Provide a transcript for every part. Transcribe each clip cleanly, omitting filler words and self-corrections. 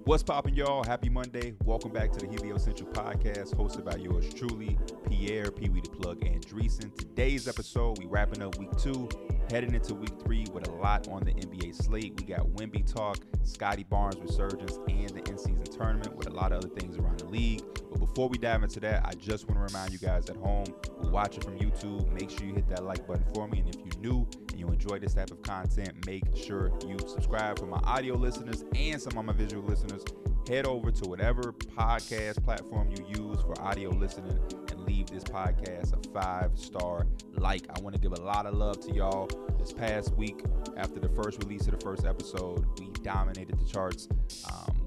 What's poppin', y'all? Happy Monday. Welcome back to the Heliocentric Podcast, hosted by yours truly, Pierre, Pee Wee the Plug, and Dreesen. Today's episode, we wrapping up week 2, heading into week 3 with a lot on the NBA slate. We got Wemby talk, Scottie Barnes resurgence, and the in-season tournament with a lot of other things around the league. But before we dive into that, I just want to remind you guys at home who watch it from YouTube, make sure you hit that like button for me. And if you're new and you enjoy this type of content, make sure you subscribe. For my audio listeners and some of my visual listeners, head over to whatever podcast platform you use for audio listening and leave this podcast a 5-star like. I want to give a lot of love to y'all. This past week, after the first release of the first episode, we dominated the charts.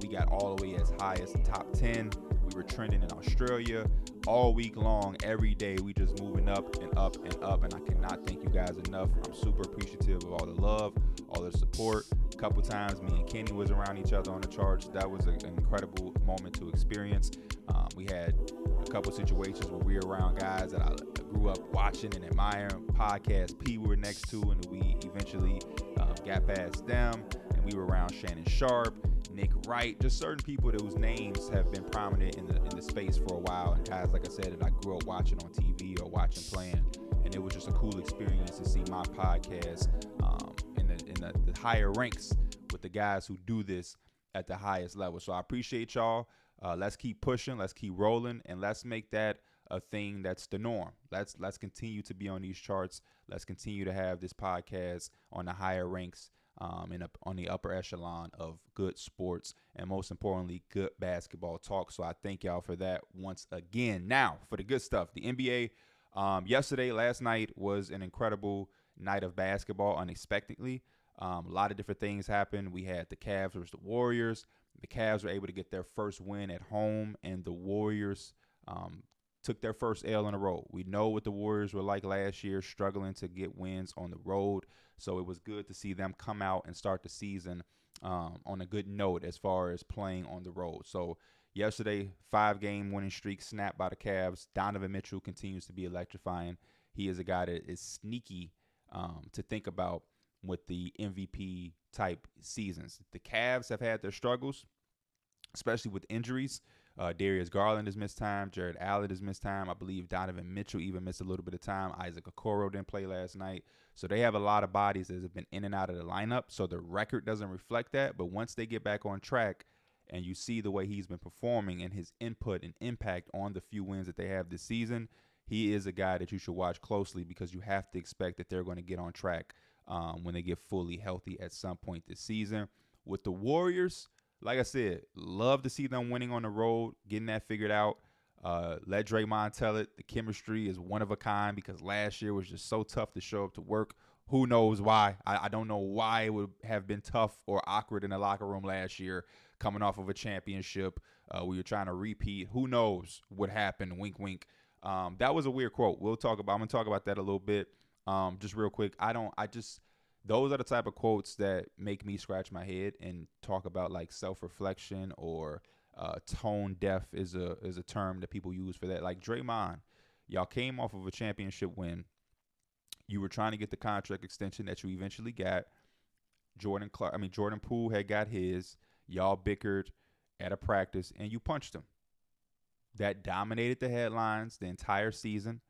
We got all the way as high as the top 10. We were trending in Australia all week long. Every day, we just moving up and up and up, and I cannot thank you guys enough. I'm super appreciative of all the love, all the support. A couple times, me and Kenny was around each other on the charts. That was an incredible moment to experience. We had a couple situations where we were around guys that I grew up watching and admiring. Podcast P we were next to, and we eventually got past them. And we were around Shannon Sharp, Nick Wright, just certain people whose names have been prominent in the space for a while, and guys, like I said, that I grew up watching on TV or watching playing, and it was just a cool experience to see my podcast in the higher ranks with the guys who do this at the highest level. So I appreciate y'all. Let's keep pushing, let's keep rolling, and let's make that a thing that's the norm. Let's continue to be on these charts. Let's continue to have this podcast on the higher ranks. And up on the upper echelon of good sports and, most importantly, good basketball talk. So I thank y'all for that once again. Now, for the good stuff, the NBA last night was an incredible night of basketball unexpectedly. A lot of different things happened. We had the Cavs versus the Warriors. The Cavs were able to get their first win at home, and the Warriors took their first L in a row. We know what the Warriors were like last year, struggling to get wins on the road. So it was good to see them come out and start the season on a good note as far as playing on the road. So yesterday, 5-game winning streak snapped by the Cavs. Donovan Mitchell continues to be electrifying. He is a guy that is sneaky to think about with the MVP type seasons. The Cavs have had their struggles, especially with injuries. Darius Garland has missed time. Jared Allen has missed time. I believe Donovan Mitchell even missed a little bit of time. Isaac Okoro didn't play last night. So they have a lot of bodies that have been in and out of the lineup. So the record doesn't reflect that. But once they get back on track and you see the way he's been performing and his input and impact on the few wins that they have this season, he is a guy that you should watch closely, because you have to expect that they're going to get on track when they get fully healthy at some point this season. With the Warriors, like I said, love to see them winning on the road, getting that figured out. Let Draymond tell it. The chemistry is one of a kind, because last year was just so tough to show up to work. Who knows why? I don't know why it would have been tough or awkward in the locker room last year, coming off of a championship. We were trying to repeat. Who knows what happened? Wink, wink. That was a weird quote. I'm going to talk about that a little bit. Just real quick. Those are the type of quotes that make me scratch my head and talk about like self-reflection, or tone deaf is a term that people use for that. Like Draymond, y'all came off of a championship win. You were trying to get the contract extension that you eventually got. Jordan Poole had got his. Y'all bickered at a practice, and you punched him. That dominated the headlines the entire season.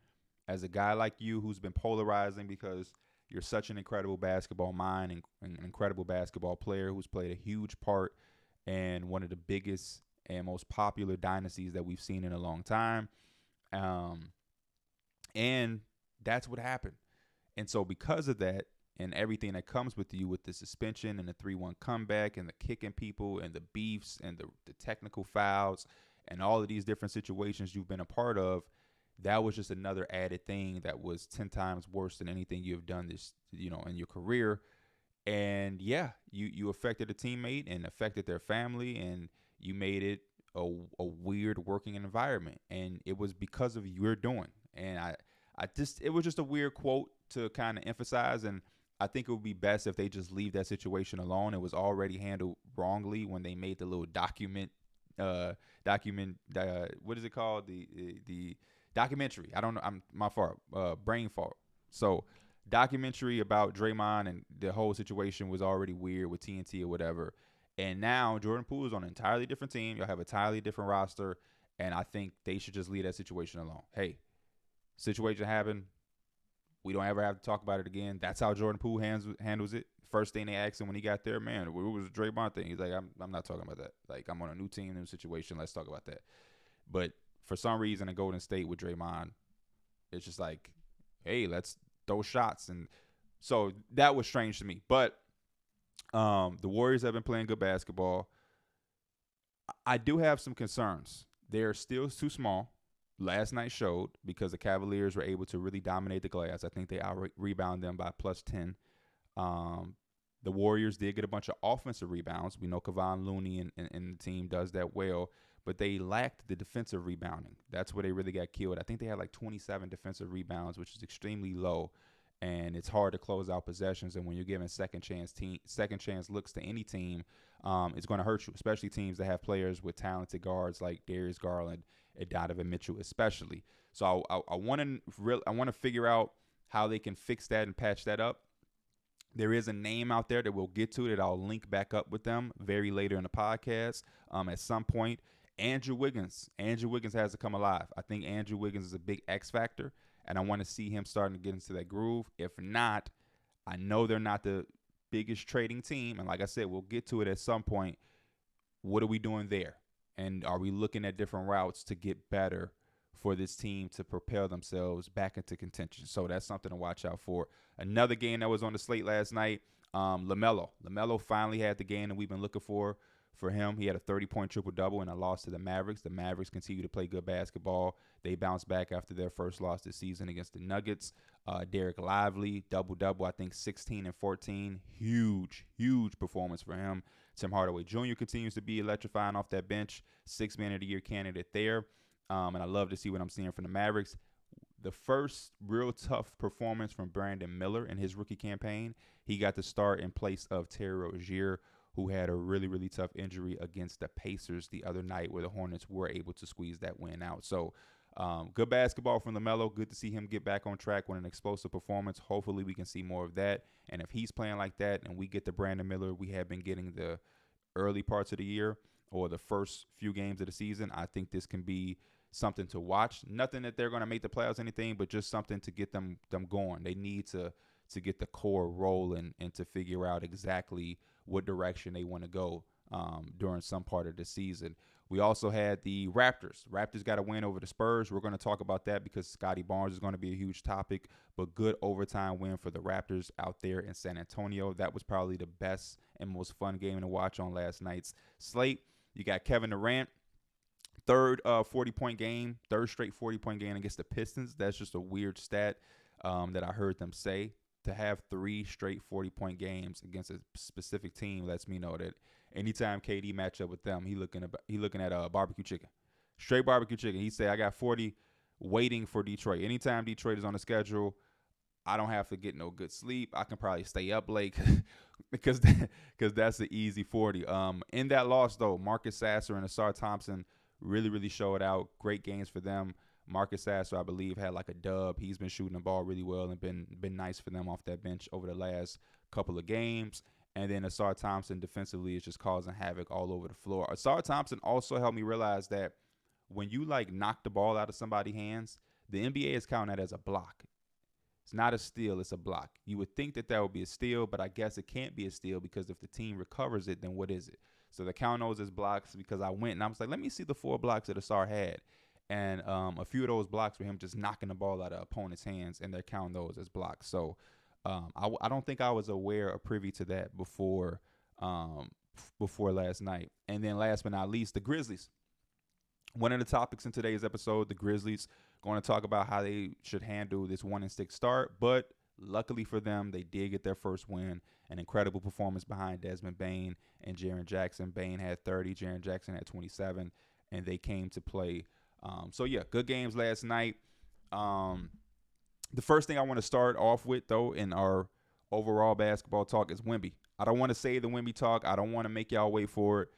As a guy like you who's been polarizing because you're such an incredible basketball mind and an incredible basketball player who's played a huge part in one of the biggest and most popular dynasties that we've seen in a long time. And that's what happened. And so because of that and everything that comes with you, with the suspension and the 3-1 comeback and the kicking people and the beefs and the technical fouls and all of these different situations you've been a part of, that was just another added thing that was 10 times worse than anything you've done in your career. And yeah, you affected a teammate and affected their family, and you made it a weird working environment. And it was because of your doing. And it was just a weird quote to kind of emphasize. And I think it would be best if they just leave that situation alone. It was already handled wrongly when they made the little what is it called? The documentary. I don't know. My fault. Brain fault. So documentary about Draymond and the whole situation was already weird with TNT or whatever. And now Jordan Poole is on an entirely different team. Y'all have an entirely different roster. And I think they should just leave that situation alone. Hey, situation happened. We don't ever have to talk about it again. That's how Jordan Poole handles it. First thing they asked him when he got there, man, it was a Draymond thing. He's like, I'm not talking about that. Like, I'm on a new team, new situation. Let's talk about that. But for some reason in Golden State with Draymond, it's just like, hey, let's throw shots. And so that was strange to me. But the Warriors have been playing good basketball. I do have some concerns. They're still too small. Last night showed because the Cavaliers were able to really dominate the glass. I think they out-rebound them by plus 10. The Warriors did get a bunch of offensive rebounds. We know Kevon Looney and the team does that well, but they lacked the defensive rebounding. That's where they really got killed. I think they had like 27 defensive rebounds, which is extremely low, and it's hard to close out possessions. And when you're giving second chance looks to any team, it's going to hurt you, especially teams that have players with talented guards like Darius Garland and Donovan Mitchell, especially. So I want to figure out how they can fix that and patch that up. There is a name out there that we'll get to that I'll link back up with them very later in the podcast. At some point, Andrew Wiggins. Andrew Wiggins has to come alive. I think Andrew Wiggins is a big X factor, and I want to see him starting to get into that groove. If not, I know they're not the biggest trading team, and like I said, we'll get to it at some point. What are we doing there? And are we looking at different routes to get better for this team to propel themselves back into contention? So that's something to watch out for. Another game that was on the slate last night, LaMelo. LaMelo finally had the game that we've been looking for him. He had a 30-point triple-double in a loss to the Mavericks. The Mavericks continue to play good basketball. They bounced back after their first loss this season against the Nuggets. Derek Lively, double-double, I think 16 and 14. Huge, huge performance for him. Tim Hardaway Jr. continues to be electrifying off that bench. 6th Man of the Year candidate there. And I love to see what I'm seeing from the Mavericks. The first real tough performance from Brandon Miller in his rookie campaign. He got to start in place of Terry Rozier, who had a really, really tough injury against the Pacers the other night where the Hornets were able to squeeze that win out. So good basketball from LaMelo. Good to see him get back on track with an explosive performance. Hopefully we can see more of that. And if he's playing like that and we get the Brandon Miller we have been getting the early parts of the year or the first few games of the season, I think this can be something to watch. Nothing that they're going to make the playoffs or anything, but just something to get them going. They need to get the core rolling and to figure out exactly what direction they want to go during some part of the season. We also had the Raptors. Raptors got a win over the Spurs. We're going to talk about that because Scottie Barnes is going to be a huge topic, but good overtime win for the Raptors out there in San Antonio. That was probably the best and most fun game to watch on last night's slate. You got Kevin Durant. Third 40-point game, third straight 40-point game against the Pistons. That's just a weird stat that I heard them say. To have 3 straight 40-point games against a specific team lets me know that anytime KD match up with them, he looking at barbecue chicken, straight barbecue chicken. He said, I got 40 waiting for Detroit. Anytime Detroit is on the schedule, I don't have to get no good sleep. I can probably stay up late because that's the easy 40. In that loss, though, Marcus Sasser and Asar Thompson really, really showed out. Great games for them. Marcus Sasser, I believe, had like a dub. He's been shooting the ball really well and been nice for them off that bench over the last couple of games. And then Asar Thompson defensively is just causing havoc all over the floor. Asar Thompson also helped me realize that when you like knock the ball out of somebody's hands, the NBA is counting that as a block. It's not a steal, it's a block. You would think that would be a steal, but I guess it can't be a steal because if the team recovers it, then what is it? So they count those as blocks because I went and I was like, let me see the 4 blocks that Asar had. And a few of those blocks were him just knocking the ball out of opponent's hands, and they're counting those as blocks. So I don't think I was aware or privy to that before last night. And then last but not least, the Grizzlies. One of the topics in today's episode, the Grizzlies, going to talk about how they should handle this 1-6 start. But luckily for them, they did get their first win. An incredible performance behind Desmond Bane and Jaren Jackson. Bane had 30, Jaren Jackson had 27, and they came to play. So, yeah, good games last night. The first thing I want to start off with, though, in our overall basketball talk is Wemby. I don't want to say the Wemby talk. I don't want to make y'all wait for it.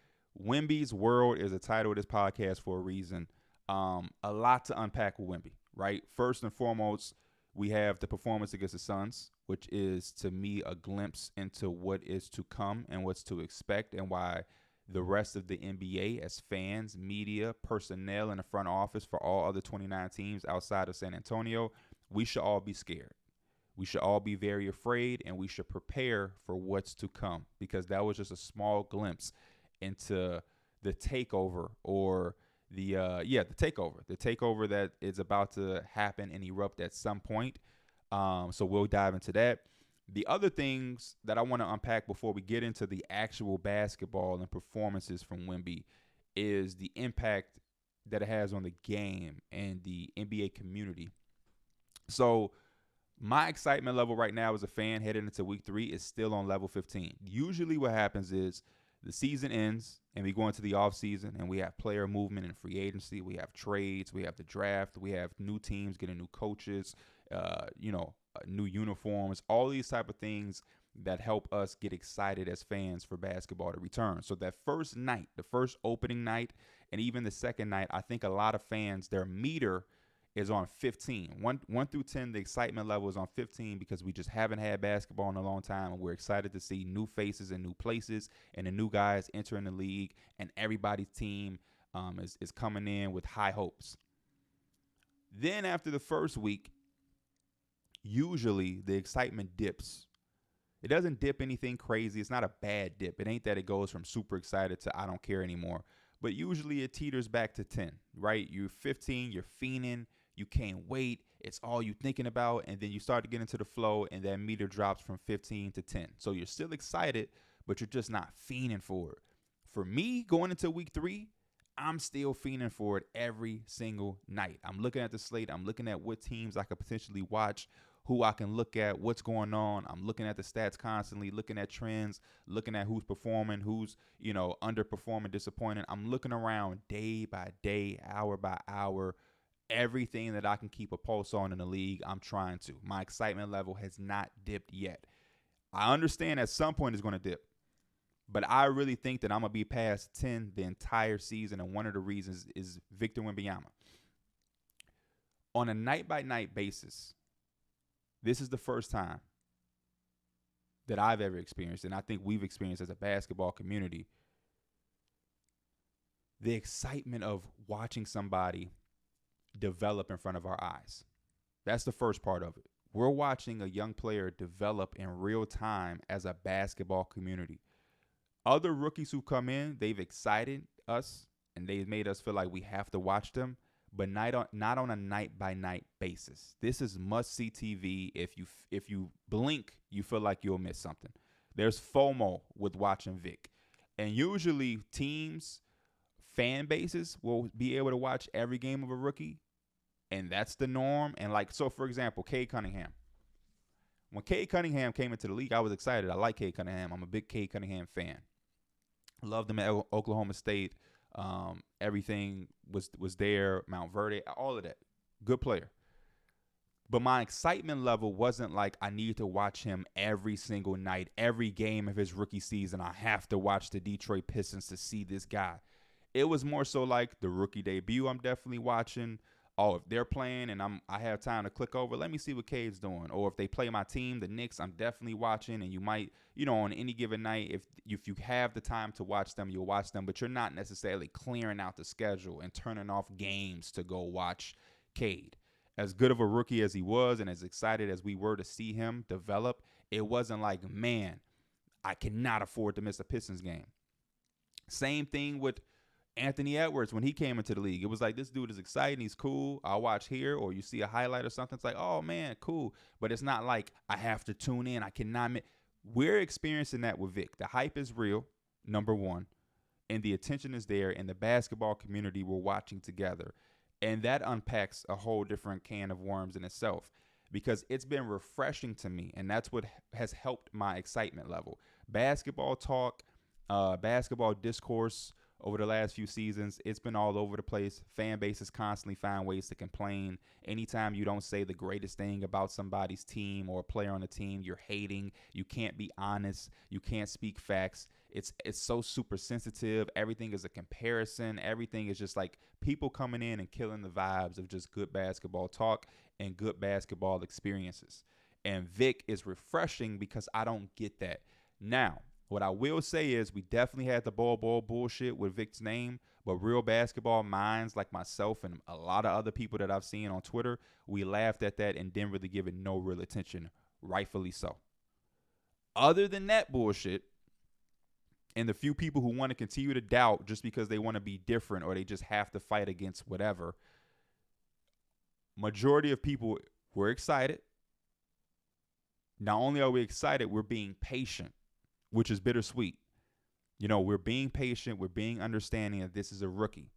Wemby's World is the title of this podcast for a reason. A lot to unpack with Wemby, right? First and foremost, We have the performance against the Suns, which is to me a glimpse into what is to come and what's to expect, and why the rest of the NBA, as fans, media, personnel in the front office for all other 29 teams outside of San Antonio, we should all be scared. We should all be very afraid, and we should prepare for what's to come, because that was just a small glimpse into the takeover, or the takeover that is about to happen and erupt at some point. So we'll dive into that. The other things that I want to unpack before we get into the actual basketball and performances from Wemby is the impact that it has on the game and the NBA community. So my excitement level right now as a fan headed into week 3 is still on level 15. Usually what happens is the season ends and we go into the off season and we have player movement and free agency. We have trades. We have the draft. We have new teams getting new coaches, new uniforms, all these type of things that help us get excited as fans for basketball to return. So that first night, the first opening night, and even the second night, I think a lot of fans, their meter is on 15. 1 through 10, the excitement level is on 15 because we just haven't had basketball in a long time, and we're excited to see new faces and new places and the new guys entering the league, and everybody's team is coming in with high hopes. Then after the first week, usually the excitement dips. It doesn't dip anything crazy. It's not a bad dip. It ain't that it goes from super excited to I don't care anymore. But usually it teeters back to 10, right? You're 15, you're fiending, you can't wait. It's all you thinking about. And then you start to get into the flow, and that meter drops from 15 to 10. So you're still excited, but you're just not fiending for it. For me, going into week 3, I'm still fiending for it every single night. I'm looking at the slate. I'm looking at what teams I could potentially watch, who I can look at, what's going on. I'm looking at the stats constantly, looking at trends, looking at who's performing, who's, underperforming, disappointing. I'm looking around day by day, hour by hour, everything that I can keep a pulse on in the league. I'm trying to. My excitement level has not dipped yet. I understand at some point it's going to dip, but I really think that I'm going to be past 10 the entire season, and one of the reasons is Victor Wembanyama. On a night-by-night basis, this is the first time that I've ever experienced, and I think we've experienced as a basketball community, the excitement of watching somebody develop in front of our eyes. That's the first part of it. We're watching a young player develop in real time as a basketball community. Other rookies who come in, they've excited us, and they've made us feel like we have to watch them, but not on a night-by-night basis. This is must-see TV. If you blink, you feel like you'll miss something. There's FOMO with watching Vic. And usually teams, fan bases will be able to watch every game of a rookie, and that's the norm. And so for example, Cade Cunningham. When Cade Cunningham came into the league, I was excited. I like Cade Cunningham. I'm a big Cade Cunningham fan. Loved him at Oklahoma State. Everything was there. Mount Verde, all of that. Good player. But my excitement level wasn't like I need to watch him every single night, every game of his rookie season. I have to watch the Detroit Pistons to see this guy. It was more so like the rookie debut I'm definitely watching. Oh, if they're playing and I have time to click over, let me see what Cade's doing. Or if they play my team, the Knicks, I'm definitely watching. And you might, on any given night, if you have the time to watch them, you'll watch them. But you're not necessarily clearing out the schedule and turning off games to go watch Cade. As good of a rookie as he was and as excited as we were to see him develop, it wasn't like, man, I cannot afford to miss a Pistons game. Same thing with Anthony Edwards when he came into the league. It was like, this dude is exciting. He's cool. I'll watch here, or you see a highlight or something. It's like, oh, man, cool. But it's not like I have to tune in. I cannot miss. We're experiencing that with Vic. The hype is real, number one, and the attention is there, and the basketball community we're watching together. And that unpacks a whole different can of worms in itself, because it's been refreshing to me, and that's what has helped my excitement level. Basketball talk, basketball discourse over the last few seasons, it's been all over the place. Fan bases constantly find ways to complain. Anytime you don't say the greatest thing about somebody's team or a player on the team, you're hating. You can't be honest. You can't speak facts. It's so super sensitive. Everything is a comparison. Everything is just like people coming in and killing the vibes of just good basketball talk and good basketball experiences. And Vic is refreshing because I don't get that. Now, what I will say is we definitely had the ball bullshit with Vic's name, but real basketball minds like myself and a lot of other people that I've seen on Twitter, we laughed at that and didn't really give it no real attention, rightfully so. Other than that bullshit, and the few people who want to continue to doubt just because they want to be different or they just have to fight against whatever, majority of people were excited. Not only are we excited, we're being patient, which is bittersweet. You know, we're being patient. We're being understanding that this is a rookie.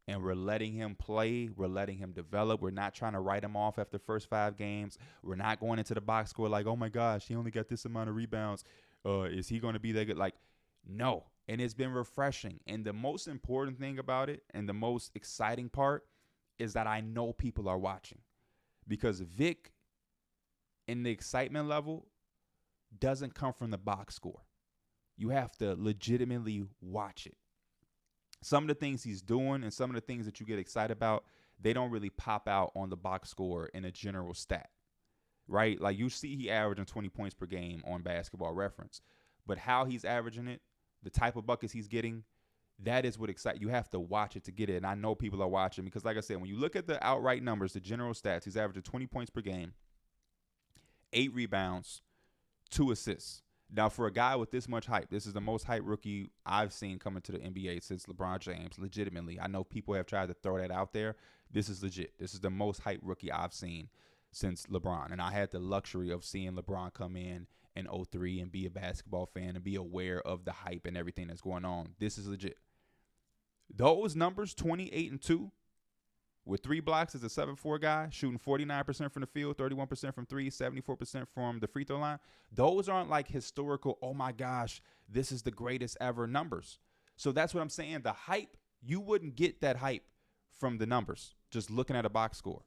And we're letting him play. We're letting him develop. We're not trying to write him off after the first 5 games. We're not going into the box score like, oh, my gosh, he only got this amount of rebounds. Is he going to be that good? Like, no. And it's been refreshing. And the most important thing about it and the most exciting part is that I know people are watching. Because Vic, in the excitement level, doesn't come from the box score. You have to legitimately watch it. Some of the things he's doing and some of the things that you get excited about, they don't really pop out on the box score in a general stat, right? Like you see he averaging 20 points per game on Basketball Reference. But how he's averaging it, the type of buckets he's getting, that is what excites you. Have to watch it to get it. And I know people are watching because, like I said, when you look at the outright numbers, the general stats, he's averaging 20 points per game, 8 rebounds, 2 assists. Now, for a guy with this much hype, this is the most hype rookie I've seen coming to the NBA since LeBron James, legitimately. I know people have tried to throw that out there. This is legit. This is the most hype rookie I've seen since LeBron. And I had the luxury of seeing LeBron come in 03 and be a basketball fan and be aware of the hype and everything that's going on. This is legit. Those numbers, 28-2, with 3 blocks as a 7'4" guy, shooting 49% from the field, 31% from 3, 74% from the free throw line. Those aren't like historical, oh my gosh, this is the greatest ever numbers. So that's what I'm saying. The hype, you wouldn't get that hype from the numbers, just looking at a box score.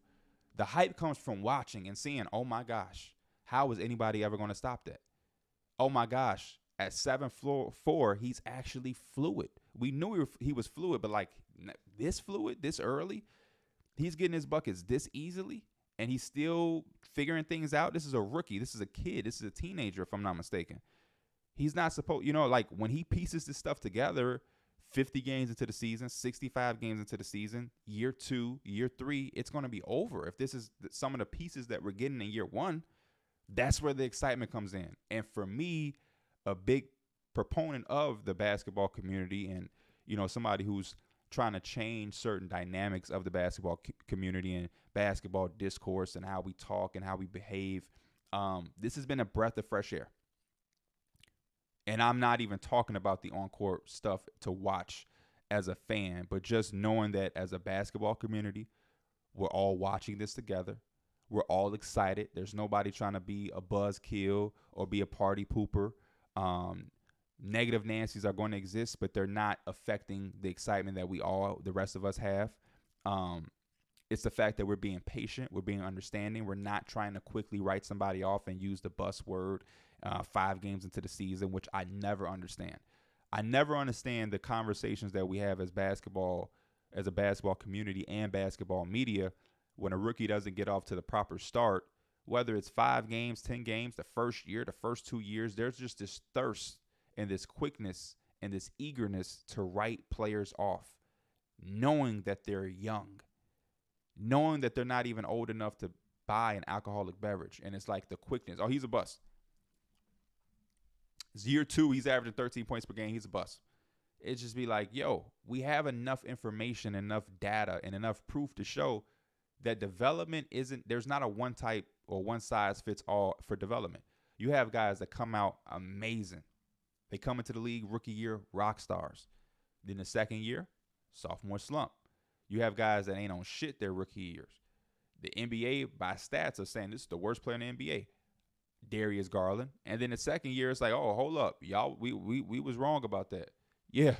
The hype comes from watching and seeing, oh my gosh, how is anybody ever going to stop that? Oh my gosh, at 7'4", he's actually fluid. We knew he was fluid, but like this fluid, this early, he's getting his buckets this easily, and he's still figuring things out. This is a rookie. This is a kid. This is a teenager, if I'm not mistaken. He's not supposed, like when he pieces this stuff together, 50 games into the season, 65 games into the season, year 2, year 3, it's going to be over. If this is some of the pieces that we're getting in year 1, that's where the excitement comes in. And for me, a big proponent of the basketball community and, somebody who's trying to change certain dynamics of the basketball community and basketball discourse and how we talk and how we behave. This has been a breath of fresh air. And I'm not even talking about the on-court stuff to watch as a fan, but just knowing that as a basketball community, we're all watching this together. We're all excited. There's nobody trying to be a buzzkill or be a party pooper. Negative Nancy's are going to exist, but they're not affecting the excitement that the rest of us have. It's the fact that we're being patient. We're being understanding. We're not trying to quickly write somebody off and use the buzzword 5 games into the season, which I never understand. I never understand the conversations that we have as a basketball community and basketball media when a rookie doesn't get off to the proper start, whether it's 5 games, 10 games, the first year, the first 2 years, there's just this thirst and this quickness and this eagerness to write players off, knowing that they're young, knowing that they're not even old enough to buy an alcoholic beverage. And it's like the quickness. Oh, he's a bust. It's year 2, he's averaging 13 points per game. He's a bust. It just be like, yo, we have enough information, enough data, and enough proof to show that development there's not a one type or one size fits all for development. You have guys that come out amazing. They come into the league rookie year, rock stars. Then the second year, sophomore slump. You have guys that ain't on shit their rookie years. The NBA, by stats, are saying this is the worst player in the NBA, Darius Garland. And then the second year, it's like, oh, hold up. Y'all, we was wrong about that. Yeah.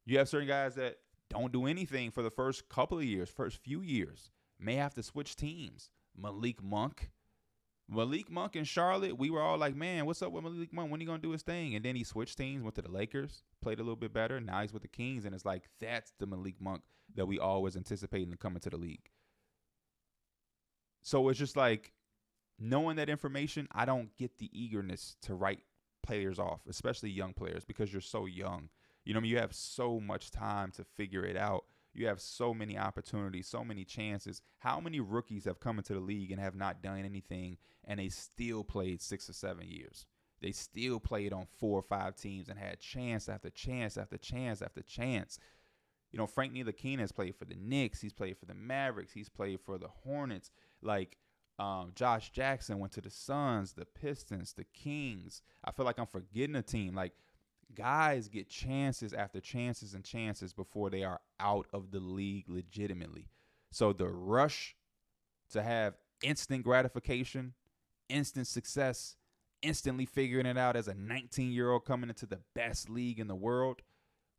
You have certain guys that don't do anything for the first couple of years, first few years. May have to switch teams. Malik Monk, Malik Monk in Charlotte, we were all like, man, what's up with Malik Monk? When he going to do his thing? And then he switched teams, went to the Lakers, played a little bit better. Now he's with the Kings, and it's like, that's the Malik Monk that we always anticipating to come into the league. So it's just like, knowing that information, I don't get the eagerness to write players off, especially young players, because you're so young. You know what I mean? You have so much time to figure it out. You have so many opportunities, so many chances. How many rookies have come into the league and have not done anything, and they still played 6 or 7 years? They still played on 4 or 5 teams and had chance after chance after chance after chance. You know, Frank Ntilikina has played for the Knicks. He's played for the Mavericks. He's played for the Hornets. Like, Josh Jackson went to the Suns, the Pistons, the Kings. I feel like I'm forgetting a team. Like, guys get chances after chances and chances before they are out of the league legitimately. So the rush to have instant gratification, instant success, instantly figuring it out as a 19-year-old coming into the best league in the world,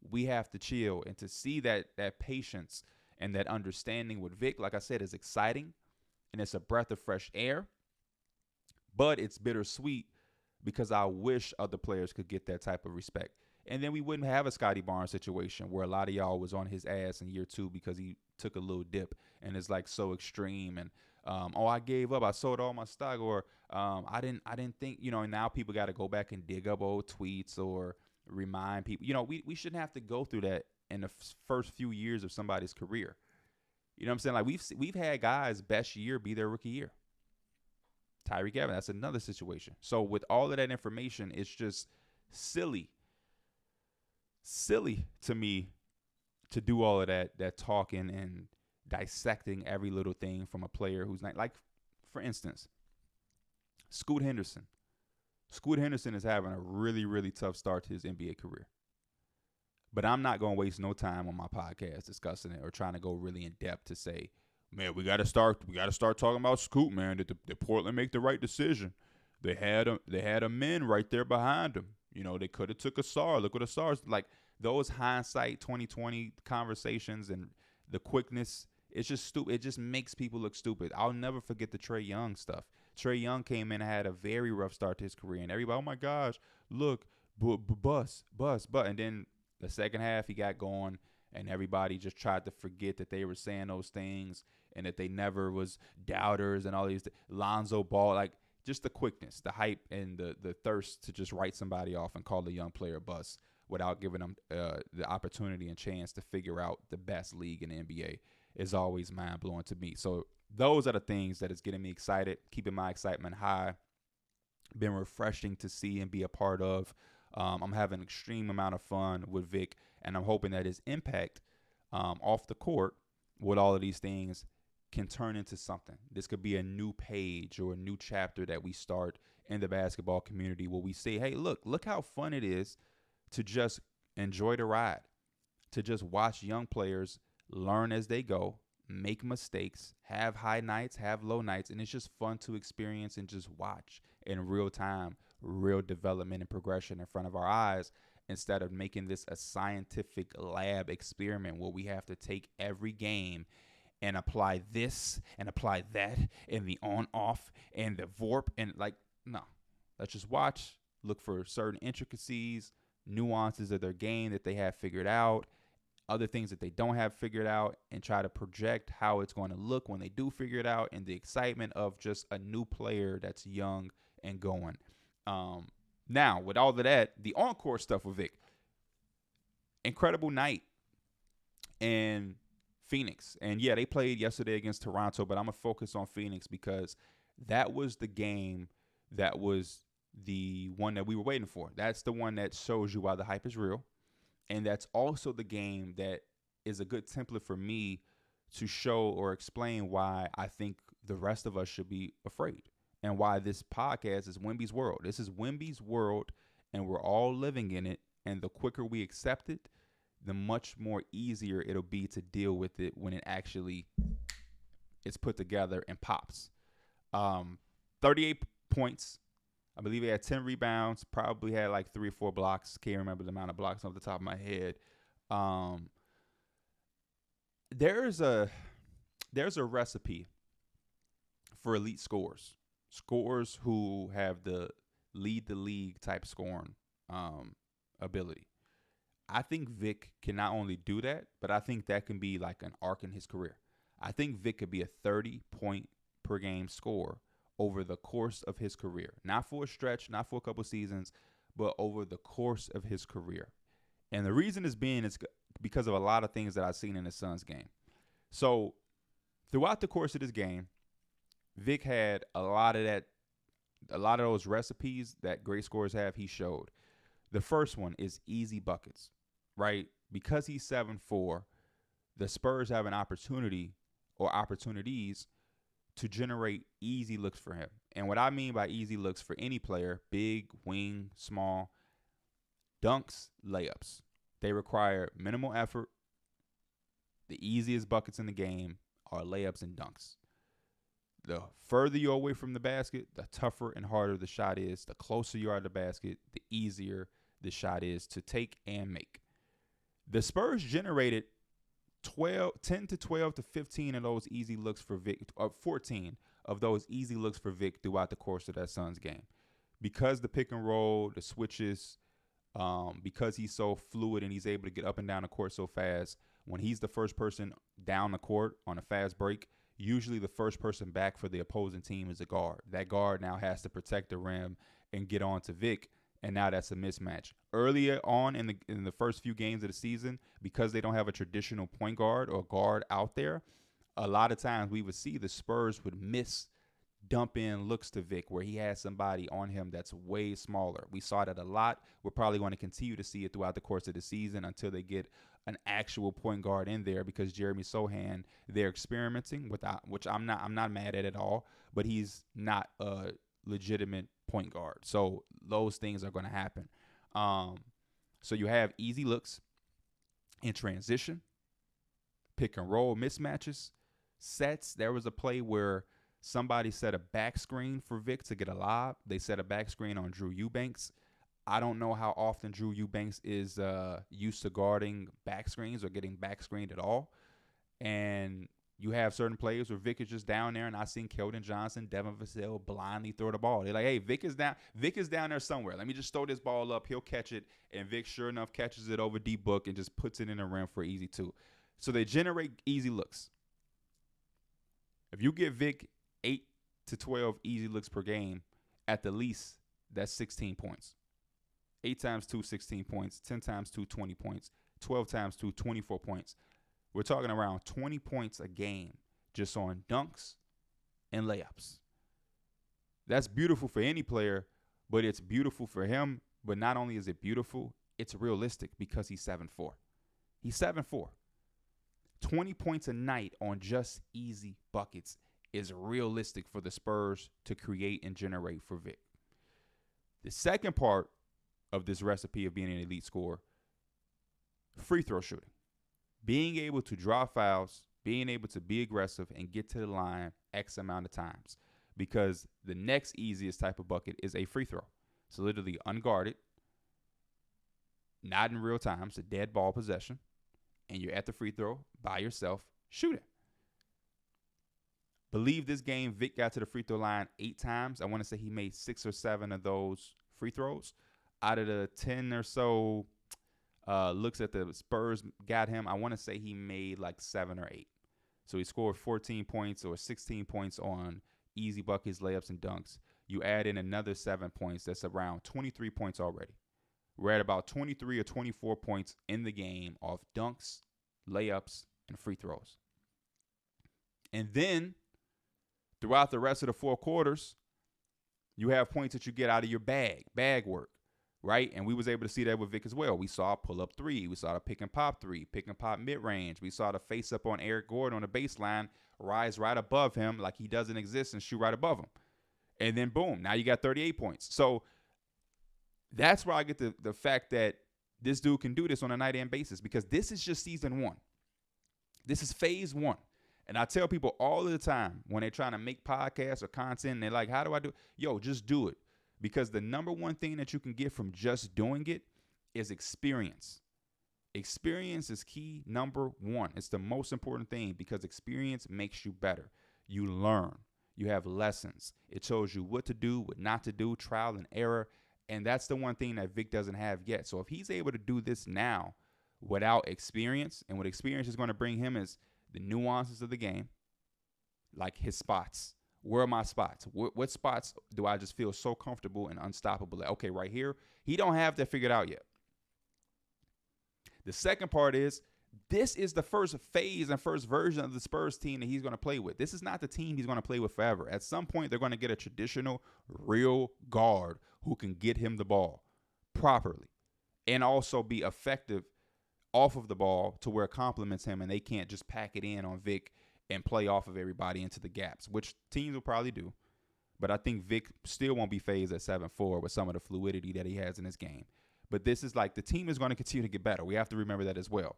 we have to chill. And to see that patience and that understanding with Vic, like I said, is exciting. And it's a breath of fresh air. But it's bittersweet because I wish other players could get that type of respect. And then we wouldn't have a Scottie Barnes situation where a lot of y'all was on his ass in year 2 because he took a little dip and it's like so extreme. And, I gave up. I sold all my stock, or I didn't think, you know, and now people got to go back and dig up old tweets or remind people. You know, we shouldn't have to go through that in the first few years of somebody's career. You know what I'm saying? Like, we've had guys' best year be their rookie year. Tyreek Evans, that's another situation. So with all of that information, it's just silly to me to do all of that talking and dissecting every little thing from a player who's not, like, for instance, Scoot Henderson. Scoot Henderson is having a really, really tough start to his NBA career. But I'm not going to waste no time on my podcast discussing it or trying to go really in depth to say, man, we got to start talking about Scoot, man. Did Portland make the right decision? They had a men right there behind them. You know, they could have took a Sarr. Look what a Sarr's like. Those hindsight 2020 conversations and the quickness, it's just stupid. It just makes people look stupid. I'll never forget the Trae Young stuff. Trae Young came in and had a very rough start to his career, and everybody, oh my gosh, look, bust. And then the second half, he got going, and everybody just tried to forget that they were saying those things and that they never was doubters and all these. Lonzo Ball, like, just the quickness, the hype, and the thirst to just write somebody off and call the young player a bust without giving them the opportunity and chance to figure out the best league in the NBA is always mind-blowing to me. So those are the things that is getting me excited, keeping my excitement high. Been refreshing to see and be a part of. I'm having an extreme amount of fun with Vic, and I'm hoping that his impact off the court with all of these things can turn into something. This could be a new page or a new chapter that we start in the basketball community where we say, hey, look how fun it is to just enjoy the ride, to just watch young players learn as they go, make mistakes, have high nights, have low nights, and it's just fun to experience and just watch in real time, real development and progression in front of our eyes, instead of making this a scientific lab experiment where we have to take every game and apply this and apply that and the on-off and the VORP and, like, no. Let's just watch, look for certain intricacies, nuances of their game that they have figured out, other things that they don't have figured out, and try to project how it's going to look when they do figure it out, and the excitement of just a new player that's young and going. Now, with all of that, the on-court stuff with Vic, incredible night in Phoenix. And, yeah, they played yesterday against Toronto, but I'm going to focus on Phoenix because that was the game that was the one that we were waiting for. That's the one that shows you why the hype is real. And that's also the game that is a good template for me to show or explain why I think the rest of us should be afraid and why this podcast is Wemby's world. This is Wemby's world, and we're all living in it. And the quicker we accept it, the much more easier it'll be to deal with it when it actually is put together and pops. 38 points. I believe he had 10 rebounds, probably had like 3 or 4 blocks. Can't remember the amount of blocks off the top of my head. There's a recipe for elite scores. scorers who have the lead the league type scoring ability. I think Vic can not only do that, but I think that can be like an arc in his career. I think Vic could be a 30-point per game scorer over the course of his career. Not for a stretch, not for a couple seasons, but over the course of his career. And the reason is because of a lot of things that I've seen in the Suns game. So throughout the course of this game, Vic had a lot of those recipes that great scorers have, he showed. The first one is easy buckets, right? Because he's 7'4", the Spurs have an opportunity or opportunities to generate easy looks for him. And what I mean by easy looks for any player, big, wing, small, dunks, layups. They require minimal effort. The easiest buckets in the game are layups and dunks. The further you're away from the basket, the tougher and harder the shot is. The closer you are to the basket, the easier the shot is to take and make. The Spurs generated 10 to 12 to 15 of those easy looks for Vic, or 14 of those easy looks for Vic throughout the course of that Suns game. Because the pick and roll, the switches, because he's so fluid and he's able to get up and down the court so fast, when he's the first person down the court on a fast break, usually the first person back for the opposing team is a guard. That guard now has to protect the rim and get on to Vic, and now that's a mismatch. Earlier on in the first few games of the season, because they don't have a traditional point guard or guard out there, a lot of times we would see the Spurs would miss dump in looks to Vic where he has somebody on him that's way smaller. We saw that a lot. We're probably going to continue to see it throughout the course of the season until they get an actual point guard in there, because Jeremy Sohan, they're experimenting with, which I'm not mad at all, but he's not a legitimate point guard. So those things are going to happen. So you have easy looks in transition, pick and roll mismatches, sets. There was a play where somebody set a back screen for Vic to get a lob. They set a back screen on Drew Eubanks. I don't know how often Drew Eubanks is used to guarding back screens or getting back screened at all. And you have certain players where Vic is just down there, and I've seen Keldon Johnson, Devin Vassell blindly throw the ball. They're like, hey, Vic is down there somewhere. Let me just throw this ball up. He'll catch it. And Vic, sure enough, catches it over D-Book and just puts it in the rim for easy two. So they generate easy looks. If you give Vic 8 to 12 easy looks per game, at the least, that's 16 points. 8 times 2, 16 points. 10 times 2, 20 points. 12 times 2, 24 points. We're talking around 20 points a game just on dunks and layups. That's beautiful for any player, but it's beautiful for him. But not only is it beautiful, it's realistic because he's 7'4". He's 7'4". 20 points a night on just easy buckets is realistic for the Spurs to create and generate for Vic. The second part of this recipe of being an elite scorer, free throw shooting. Being able to draw fouls, being able to be aggressive and get to the line X amount of times. Because the next easiest type of bucket is a free throw. So literally unguarded, not in real time, it's a dead ball possession, and you're at the free throw by yourself shooting. Believe this game, Vic got to the free throw line 8 times. I want to say he made 6 or 7 of those free throws. Out of the 10 or so looks at the Spurs got him, I want to say he made like 7 or 8. So he scored 14 points or 16 points on easy buckets, layups, and dunks. You add in another 7 points. That's around 23 points already. We're at about 23 or 24 points in the game off dunks, layups, and free throws. And then throughout the rest of the 4 quarters, you have points that you get out of your bag work, right? And we was able to see that with Vic as well. We saw a pull-up 3. We saw the pick and pop 3, pick and pop mid-range. We saw the face-up on Eric Gordon on the baseline rise right above him like he doesn't exist and shoot right above him. And then, boom, now you got 38 points. So that's where I get the fact that this dude can do this on a night-in basis, because this is just season 1. This is phase 1. And I tell people all the time when they're trying to make podcasts or content, and they're like, how do I do it? Yo, just do it. Because the number one thing that you can get from just doing it is experience. Experience is key number 1. It's the most important thing, because experience makes you better. You learn. You have lessons. It shows you what to do, what not to do, trial and error. And that's the one thing that Vic doesn't have yet. So if he's able to do this now without experience, and what experience is going to bring him is the nuances of the game, like his spots. Where are my spots? What spots do I just feel so comfortable and unstoppable at? Okay, right here, he don't have that figured out yet. The second part is, this is the first phase and first version of the Spurs team that he's going to play with. This is not the team he's going to play with forever. At some point, they're going to get a traditional, real guard who can get him the ball properly and also be effective off of the ball to where it complements him, and they can't just pack it in on Vic and play off of everybody into the gaps, which teams will probably do. But I think Vic still won't be phased at 7-4 with some of the fluidity that he has in his game. But this is like, the team is going to continue to get better. We have to remember that as well.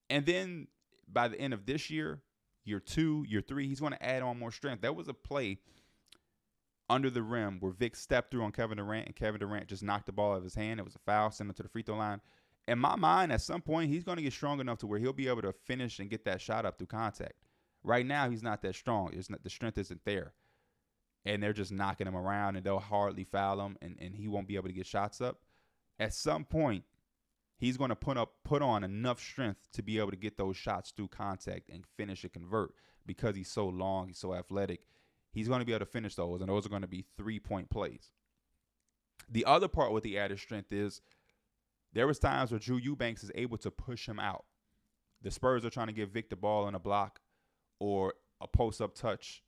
And then by the end of this year, year 2, year 3, he's going to add on more strength. There was a play under the rim where Vic stepped through on Kevin Durant, and Kevin Durant just knocked the ball out of his hand. It was a foul, sent him to the free throw line. In my mind, at some point, he's going to get strong enough to where he'll be able to finish and get that shot up through contact. Right now, he's not that strong. The strength isn't there. And they're just knocking him around, and they'll hardly foul him, and he won't be able to get shots up. At some point, he's going to put on enough strength to be able to get those shots through contact and finish and convert, because he's so long, he's so athletic. He's going to be able to finish those, and those are going to be 3-point plays. The other part with the added strength is, there was times where Drew Eubanks is able to push him out. The Spurs are trying to give Vic the ball in a block or a post-up touch,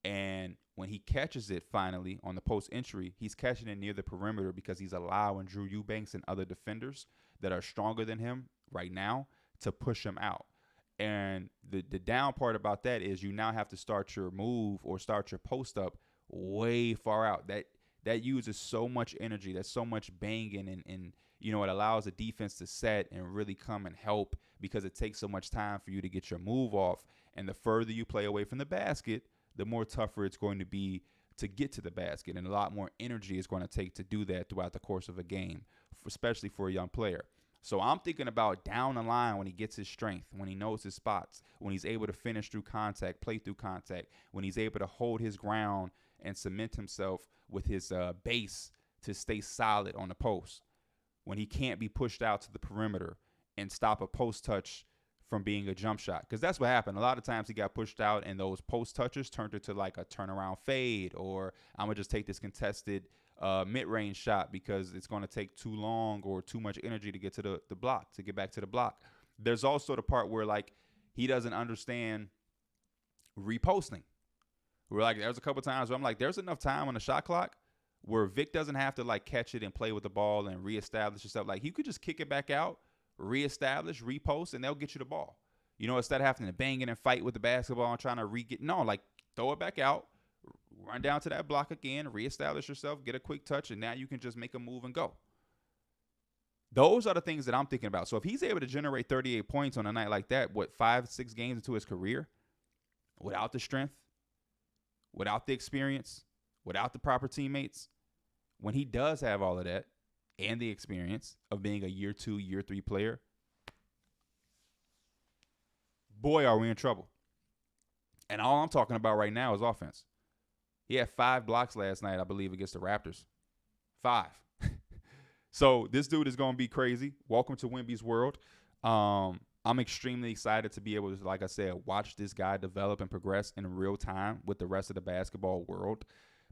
and when he catches it finally on the post entry, he's catching it near the perimeter because he's allowing Drew Eubanks and other defenders that are stronger than him right now to push him out. And the down part about that is, you now have to start your move or start your post up way far out. That uses so much energy. That's so much banging, and you know, it allows the defense to set and really come and help, because it takes so much time for you to get your move off. And the further you play away from the basket, the more tougher it's going to be to get to the basket, and a lot more energy is going to take to do that throughout the course of a game, especially for a young player. So I'm thinking about down the line, when he gets his strength, when he knows his spots, when he's able to finish through contact, play through contact, when he's able to hold his ground and cement himself with his base to stay solid on the post, when he can't be pushed out to the perimeter and stop a post touch from being a jump shot. Because that's what happened. A lot of times he got pushed out, and those post touches turned into like a turnaround fade, or I'm going to just take this contested mid-range shot because it's going to take too long or too much energy to get to the block, to get back to the block. There's also the part where, like, he doesn't understand reposting. We're like, there's a couple times where I'm like, there's enough time on the shot clock where Vic doesn't have to like catch it and play with the ball and reestablish yourself. Like, you could just kick it back out, reestablish, repost, and they'll get you the ball. You know, instead of having to bang it and fight with the basketball and trying to like, throw it back out, run down to that block again, reestablish yourself, get a quick touch, and now you can just make a move and go. Those are the things that I'm thinking about. So if he's able to generate 38 points on a night like that, 5-6 games into his career, without the strength, without the experience, without the proper teammates, when he does have all of that and the experience of being a year 2, year 3 player, boy, are we in trouble. And all I'm talking about right now is offense. He had 5 blocks last night, I believe, against the Raptors. 5. So this dude is going to be crazy. Welcome to Wemby's world. I'm extremely excited to be able to, like I said, watch this guy develop and progress in real time with the rest of the basketball world,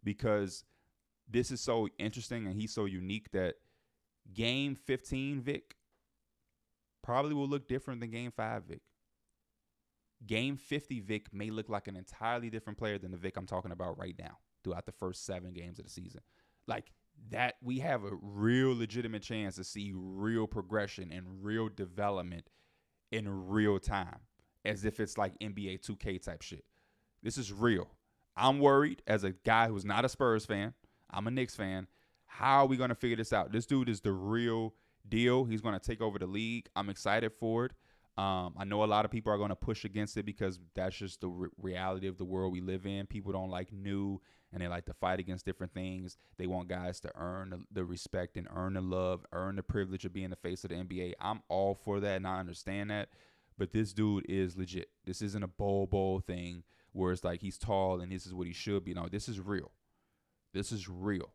because this is so interesting and he's so unique that Game 15 Vic probably will look different than Game 5 Vic. Game 50 Vic may look like an entirely different player than the Vic I'm talking about right now throughout the first 7 games of the season. Like that, we have a real legitimate chance to see real progression and real development in real time, as if it's like NBA 2K type shit. This is real. I'm worried as a guy who's not a Spurs fan. I'm a Knicks fan. How are we going to figure this out? This dude is the real deal. He's going to take over the league. I'm excited for it. I know a lot of people are going to push against it because that's just the reality of the world we live in. People don't like new, and they like to fight against different things. They want guys to earn the respect and earn the love, earn the privilege of being the face of the NBA. I'm all for that, and I understand that. But this dude is legit. This isn't a bowl thing where it's like he's tall and this is what he should be. No, this is real. This is real.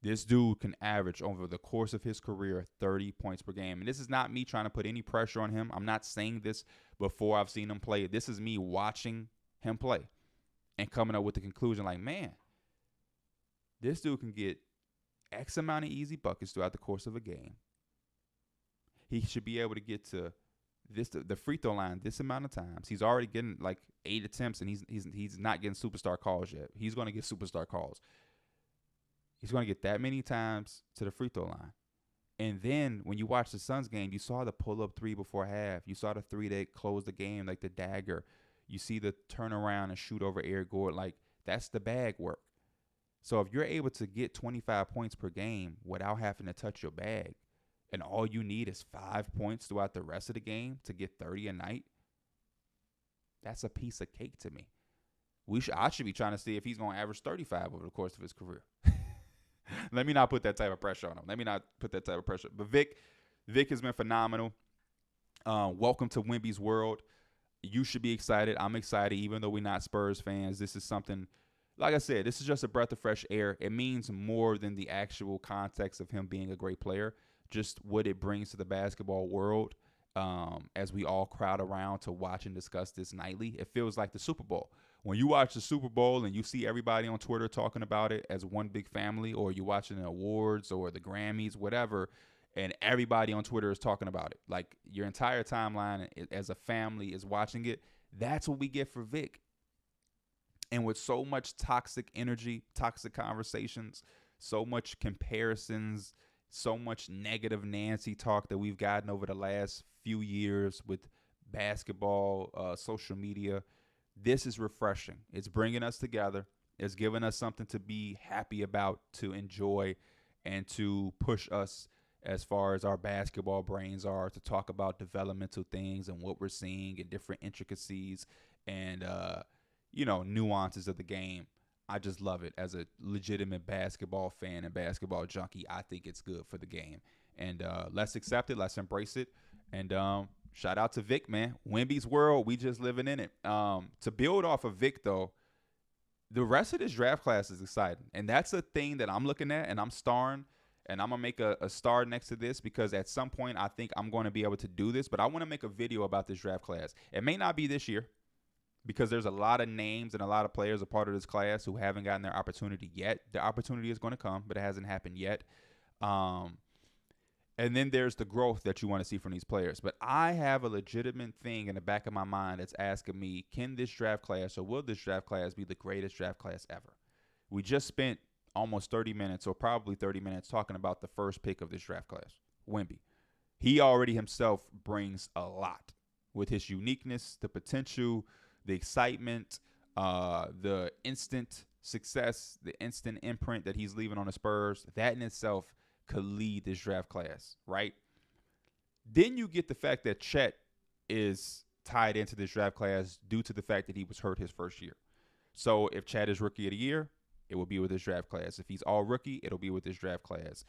This dude can average over the course of his career 30 points per game. And this is not me trying to put any pressure on him. I'm not saying this before I've seen him play. This is me watching him play and coming up with the conclusion like, man, this dude can get X amount of easy buckets throughout the course of a game. He should be able to get to the free throw line this amount of times. He's already getting like 8 attempts, and he's not getting superstar calls yet. He's going to get superstar calls. He's going to get that many times to the free throw line. And then when you watch the Suns game, you saw the pull-up three before half. You saw the three that closed the game, like the dagger. You see the turnaround and shoot over Eric Gordon. Like, that's the bag work. So if you're able to get 25 points per game without having to touch your bag, and all you need is 5 points throughout the rest of the game to get 30 a night, that's a piece of cake to me. I should be trying to see if he's going to average 35 over the course of his career. Let me not put that type of pressure on him. But Vic has been phenomenal. Welcome to Wemby's world. You should be excited. I'm excited, even though we're not Spurs fans. This is something, like I said, this is just a breath of fresh air. It means more than the actual context of him being a great player, just what it brings to the basketball world as we all crowd around to watch and discuss this nightly. It feels like the Super Bowl. When you watch the Super Bowl and you see everybody on Twitter talking about it as one big family, or you're watching the awards or the Grammys, whatever, and everybody on Twitter is talking about it, like your entire timeline as a family is watching it, that's what we get for Vic. And with so much toxic energy, toxic conversations, so much comparisons, so much negative Nancy talk that we've gotten over the last few years with basketball, social media, this is refreshing. It's bringing us together. It's giving us something to be happy about, to enjoy, and to push us as far as our basketball brains are, to talk about developmental things and what we're seeing and different intricacies and, nuances of the game. I just love it. As a legitimate basketball fan and basketball junkie, I think it's good for the game. And let's accept it. Let's embrace it. And shout out to Vic, man. Wemby's world, we just living in it. To build off of Vic, though, the rest of this draft class is exciting. And that's a thing that I'm looking at, and I'm starring. And I'm going to make a star next to this because at some point I think I'm going to be able to do this. But I want to make a video about this draft class. It may not be this year, because there's a lot of names and a lot of players a part of this class who haven't gotten their opportunity yet. The opportunity is going to come, but it hasn't happened yet. And then there's the growth that you want to see from these players. But I have a legitimate thing in the back of my mind that's asking me, can this draft class, or will this draft class be the greatest draft class ever? We just spent almost 30 minutes, or probably 30 minutes, talking about the first pick of this draft class, Wemby. He already himself brings a lot with his uniqueness, the potential, the excitement, the instant success, the instant imprint that he's leaving on the Spurs. That in itself could lead this draft class, right? Then you get the fact that Chet is tied into this draft class due to the fact that he was hurt his first year. So if Chet is rookie of the year, it will be with this draft class. If he's all rookie, it'll be with this draft class.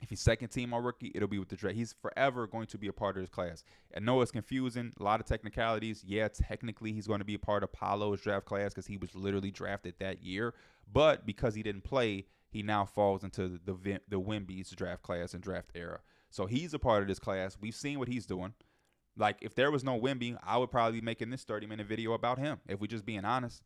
If he's second team all rookie, it'll be with the draft. He's forever going to be a part of this class. I know it's confusing, a lot of technicalities. Yeah, technically he's going to be a part of Paolo's draft class because he was literally drafted that year. But because he didn't play, he now falls into the Wemby's draft class and draft era. So he's a part of this class. We've seen what he's doing. Like, if there was no Wemby, I would probably be making this 30-minute video about him, if we're just being honest.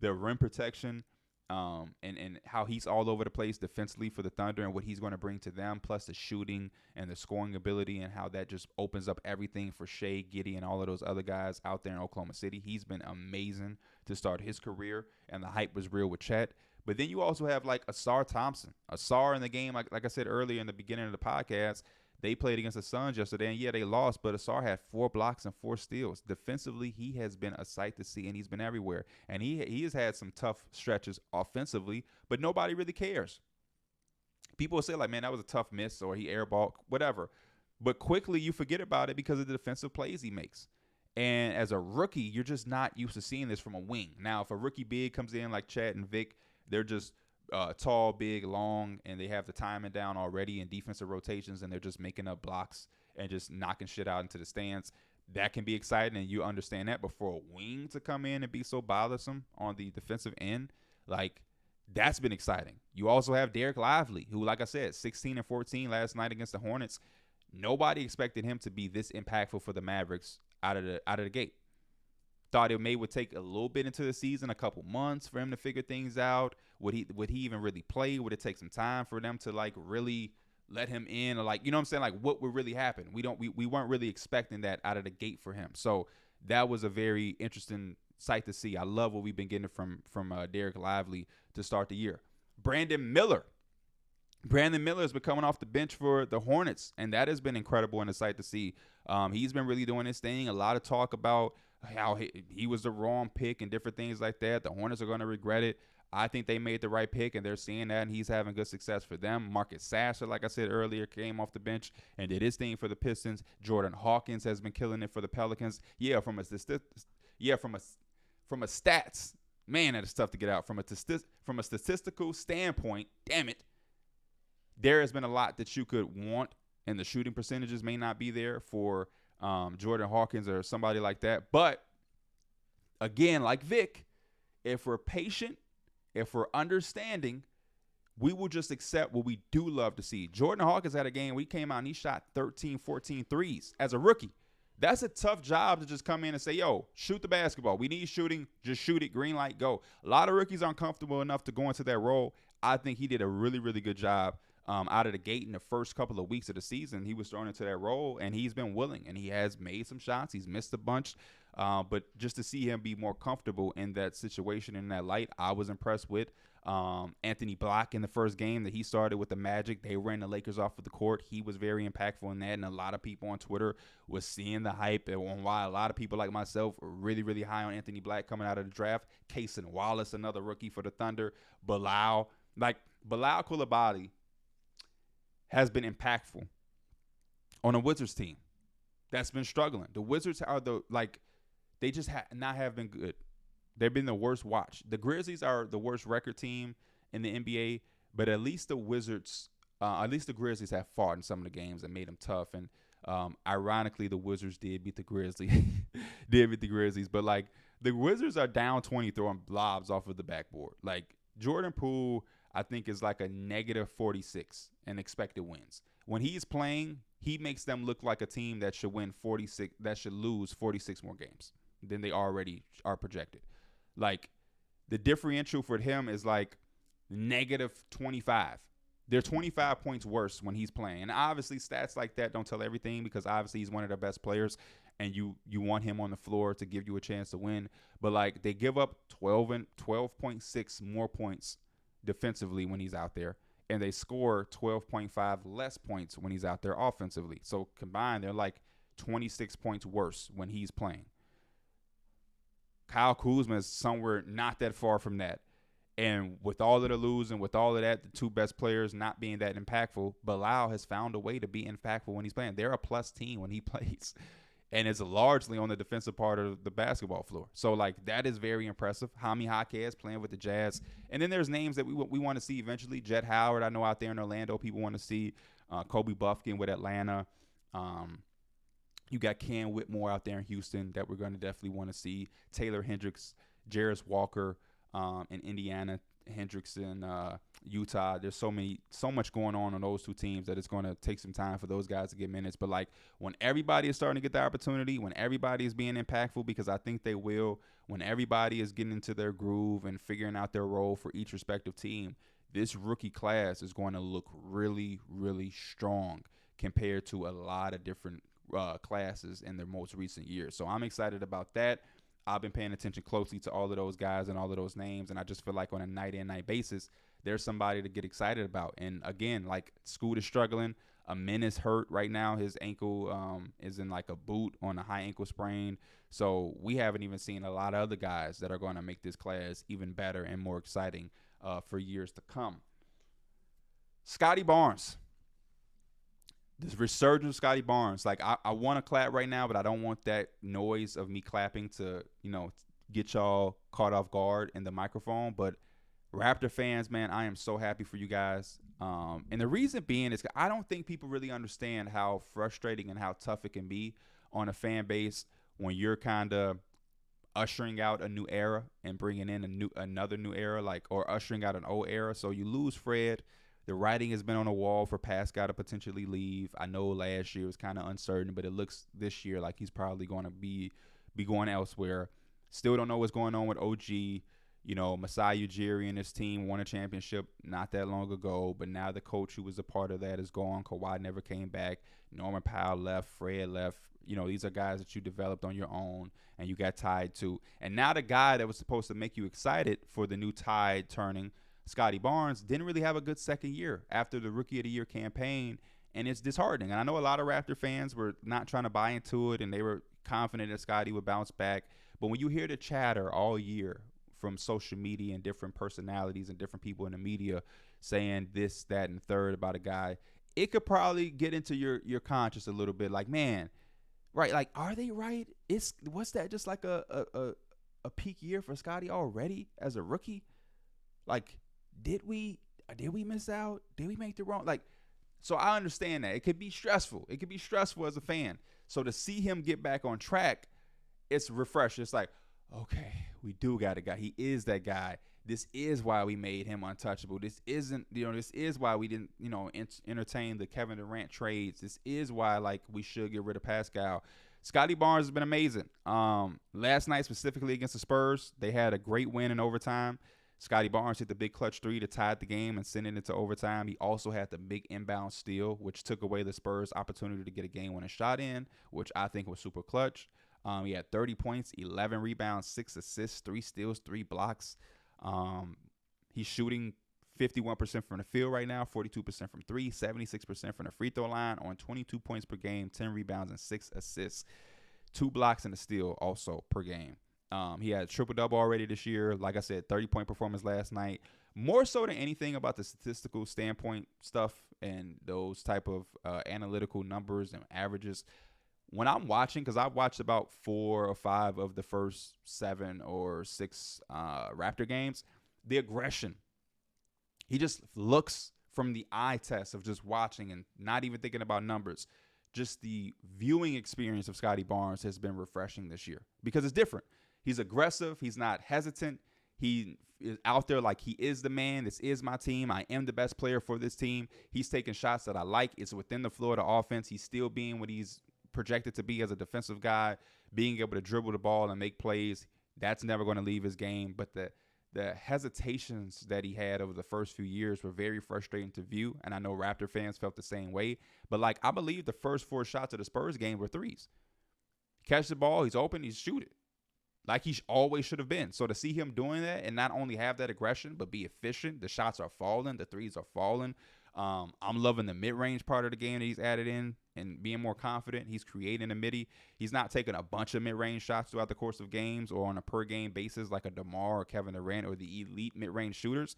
The rim protection, and how he's all over the place defensively for the Thunder and what he's going to bring to them, plus the shooting and the scoring ability and how that just opens up everything for Shea, Giddey, and all of those other guys out there in Oklahoma City. He's been amazing to start his career, and the hype was real with Chet. But then you also have like Asar Thompson. Asar in the game, like I said earlier in the beginning of the podcast, they played against the Suns yesterday, and yeah, they lost, but Asar had 4 blocks and 4 steals. Defensively, he has been a sight to see, and he's been everywhere. And he has had some tough stretches offensively, but nobody really cares. People will say, like, man, that was a tough miss, or he airballed, whatever. But quickly you forget about it because of the defensive plays he makes. And as a rookie, you're just not used to seeing this from a wing. Now, if a rookie big comes in like Chet and Vic, they're just tall, big, long, and they have the timing down already in defensive rotations, and they're just making up blocks and just knocking shit out into the stands. that can be exciting, and you understand that. But for a wing to come in and be so bothersome on the defensive end, like, that's been exciting. You also have Derek Lively, who, like I said, 16 and 14 last night against the Hornets. Nobody expected him to be this impactful for the Mavericks out of the gate. Thought it would take a little bit into the season, a couple months for him to figure things out. Would he even really play? Would it take some time for them to like really let him in, or like, you know what I'm saying? Like, what would really happen? We weren't really expecting that out of the gate for him. So that was a very interesting sight to see. I love what we've been getting from Derek Lively to start the year. Brandon Miller has been coming off the bench for the Hornets, and that has been incredible in the sight to see. He's been really doing his thing. A lot of talk about how he was the wrong pick and different things like that. The Hornets are going to regret it. I think they made the right pick, and they're seeing that, and he's having good success for them. Marcus Sasser, like I said earlier, came off the bench and did his thing for the Pistons. Jordan Hawkins has been killing it for the Pelicans. Yeah, from a stats, man, that is tough to get out. From a statistical standpoint, damn it, there has been a lot that you could want, and the shooting percentages may not be there for Jordan Hawkins or somebody like that. But again, like Vic, if we're patient, if we're understanding, we will just accept what we do love to see. Jordan Hawkins had a game where he came out and he shot 13, 14 threes as a rookie. That's a tough job to just come in and say, yo, shoot the basketball. We need shooting. Just shoot it. Green light, go. A lot of rookies aren't comfortable enough to go into that role. I think he did a really, really good job out of the gate in the first couple of weeks of the season. He was thrown into that role, and he's been willing, and he has made some shots. He's missed a bunch. But just to see him be more comfortable in that situation, in that light, I was impressed with. Anthony Black in the first game that he started with the Magic, they ran the Lakers off of the court. He was very impactful in that, and a lot of people on Twitter was seeing the hype and why a lot of people like myself were really, really high on Anthony Black coming out of the draft. Cason Wallace, another rookie for the Thunder. Bilal Coulibaly has been impactful on a Wizards team that's been struggling. The Wizards are they just have been good. They've been the worst watch. The Grizzlies are the worst record team in the NBA, but at least the Grizzlies have fought in some of the games and made them tough. And ironically, the Wizards did beat the Grizzlies. But like, the Wizards are down 20 throwing blobs off of the backboard. Like, Jordan Poole, I think, is like a negative 46 in expected wins. When he's playing, he makes them look like a team that should lose 46 more games than they already are projected. Like, the differential for him is like negative 25. They're 25 points worse when he's playing. And obviously, stats like that don't tell everything, because obviously he's one of the best players, and you want him on the floor to give you a chance to win. But like, they give up 12.6 more points defensively when he's out there, and they score 12.5 less points when he's out there offensively. So combined, they're like 26 points worse when he's playing. Kyle Kuzma is somewhere not that far from that. And with all of the losing, with all of that, the two best players not being that impactful, Bilal has found a way to be impactful when he's playing. They're a plus team when he plays. And it's largely on the defensive part of the basketball floor. So, like, that is very impressive. Jaime Jaquez playing with the Jazz. And then there's names that we want to see eventually. Jet Howard, I know out there in Orlando, people want to see. Kobe Buffkin with Atlanta. You got Cam Whitmore out there in Houston that we're going to definitely want to see. Taylor Hendricks, Jarris Walker in Indiana, Hendricks in Utah. There's so much going on those two teams that it's going to take some time for those guys to get minutes. But like, when everybody is starting to get the opportunity, when everybody is being impactful, because I think they will, when everybody is getting into their groove and figuring out their role for each respective team, this rookie class is going to look really, really strong compared to a lot of different classes in their most recent years. So I'm excited about that. I've been paying attention closely to all of those guys and all of those names, and I just feel like on a night-in, night basis, there's somebody to get excited about. And again, like, Scoot is struggling. Amin is hurt right now. His ankle is in like a boot on a high ankle sprain. So we haven't even seen a lot of other guys that are going to make this class even better and more exciting for years to come. Scotty Barnes. This resurgence of Scotty Barnes. Like, I want to clap right now, but I don't want that noise of me clapping to, get y'all caught off guard in the microphone. But Raptor fans, man, I am so happy for you guys. And the reason being is I don't think people really understand how frustrating and how tough it can be on a fan base when you're kind of ushering out a new era and bringing in another new era, like, or ushering out an old era. So you lose Fred. The writing has been on the wall for Pascal to potentially leave. I know last year was kind of uncertain, but it looks this year like he's probably going to be going elsewhere. Still don't know what's going on with OG. You know, Masai Ujiri and his team won a championship not that long ago, but now the coach who was a part of that is gone. Kawhi never came back. Norman Powell left. Fred left. You know, these are guys that you developed on your own and you got tied to. And now the guy that was supposed to make you excited for the new tide turning, Scotty Barnes, didn't really have a good second year after the Rookie of the Year campaign, and it's disheartening. And I know a lot of Raptor fans were not trying to buy into it, and they were confident that Scotty would bounce back. But when you hear the chatter all year from social media and different personalities and different people in the media saying this, that, and third about a guy, it could probably get into your conscience a little bit. Like, man, right? Like, are they right? What's that? Just like a peak year for Scotty already as a rookie? Like, did we miss out? Did we make the wrong? Like, so I understand that it could be stressful. It could be stressful as a fan. So to see him get back on track, it's refreshing. It's like, okay, we do got a guy. He is that guy. This is why we made him untouchable. This is why we didn't, entertain the Kevin Durant trades. This is why, like, we should get rid of Pascal. Scottie Barnes has been amazing. Last night, specifically against the Spurs, they had a great win in overtime. Scottie Barnes hit the big clutch three to tie the game and send it into overtime. He also had the big inbound steal, which took away the Spurs' opportunity to get a game-winning shot in, which I think was super clutch. He had 30 points, 11 rebounds, 6 assists, 3 steals, 3 blocks. He's shooting 51% from the field right now, 42% from 3, 76% from the free throw line on 22 points per game, 10 rebounds, and 6 assists. 2 blocks and a steal also per game. He had a triple-double already this year. Like I said, 30-point performance last night. More so than anything about the statistical standpoint stuff and those type of analytical numbers and averages. When I'm watching, because I've watched about 4 or 5 of the first 7 or 6 Raptor games, the aggression. He just looks from the eye test of just watching and not even thinking about numbers. Just the viewing experience of Scottie Barnes has been refreshing this year because it's different. He's aggressive. He's not hesitant. He is out there like he is the man. This is my team. I am the best player for this team. He's taking shots that I like. It's within the flow of the offense. He's still being what he's projected to be as a defensive guy, being able to dribble the ball and make plays. That's never going to leave his game. But the hesitations that he had over the first few years were very frustrating to view. And I know Raptor fans felt the same way. But, like, I believe the first 4 shots of the Spurs game were threes. Catch the ball, he's open, he's shoot it. Like he always should have been. So to see him doing that and not only have that aggression, but be efficient, the shots are falling, the threes are falling. I'm loving the mid-range part of the game that he's added in and being more confident. He's creating a midi. He's not taking a bunch of mid-range shots throughout the course of games or on a per-game basis like a DeMar or Kevin Durant or the elite mid-range shooters.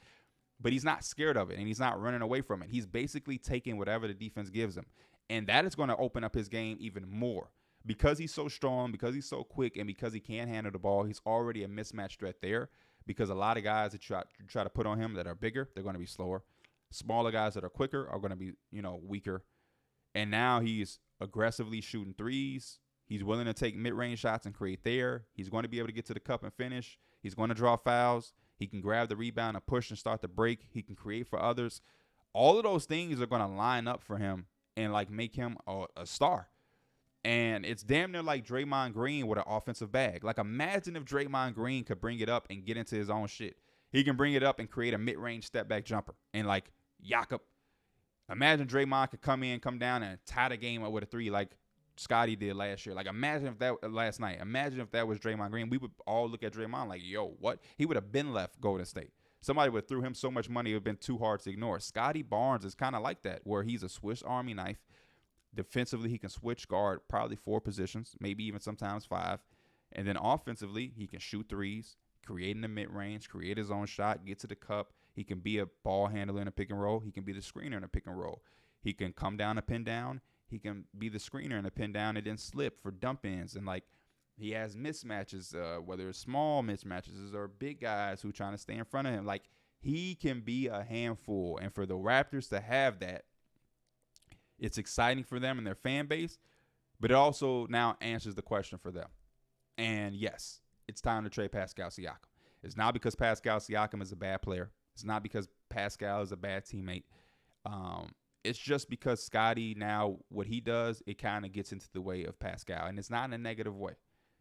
But he's not scared of it, and he's not running away from it. He's basically taking whatever the defense gives him. And that is going to open up his game even more. Because he's so strong, because he's so quick, and because he can handle the ball, he's already a mismatch threat there. Because a lot of guys that try to put on him that are bigger, they're going to be slower. Smaller guys that are quicker are going to be, weaker. And now he's aggressively shooting threes. He's willing to take mid-range shots and create there. He's going to be able to get to the cup and finish. He's going to draw fouls. He can grab the rebound and push and start the break. He can create for others. All of those things are going to line up for him and, like, make him a star. And it's damn near like Draymond Green with an offensive bag. Like, imagine if Draymond Green could bring it up and get into his own shit. He can bring it up and create a mid-range step-back jumper and, like, yak up. Imagine Draymond could come down and tie the game up with a 3 like Scotty did last year. Like, imagine if that last night. Imagine if that was Draymond Green. We would all look at Draymond like, yo, what? He would have been left Golden State. Somebody would have threw him so much money it would have been too hard to ignore. Scottie Barnes is kind of like that, where he's a Swiss Army knife. Defensively, he can switch guard probably 4 positions, maybe even sometimes 5. And then offensively, he can shoot threes, create in the mid-range, create his own shot, get to the cup. He can be a ball handler in a pick and roll. He can be the screener in a pick and roll. He can come down and pin down. He can be the screener in a pin down and then slip for dump ins. And, like, he has mismatches, whether it's small mismatches or big guys who are trying to stay in front of him. Like, he can be a handful. And for the Raptors to have that, it's exciting for them and their fan base, But it also now answers the question for them. And yes, it's time to trade Pascal Siakam. It's not because Pascal Siakam is a bad player. It's not because Pascal is a bad teammate. It's just because Scotty now, what he does, it kind of gets into the way of Pascal. And it's not in a negative way.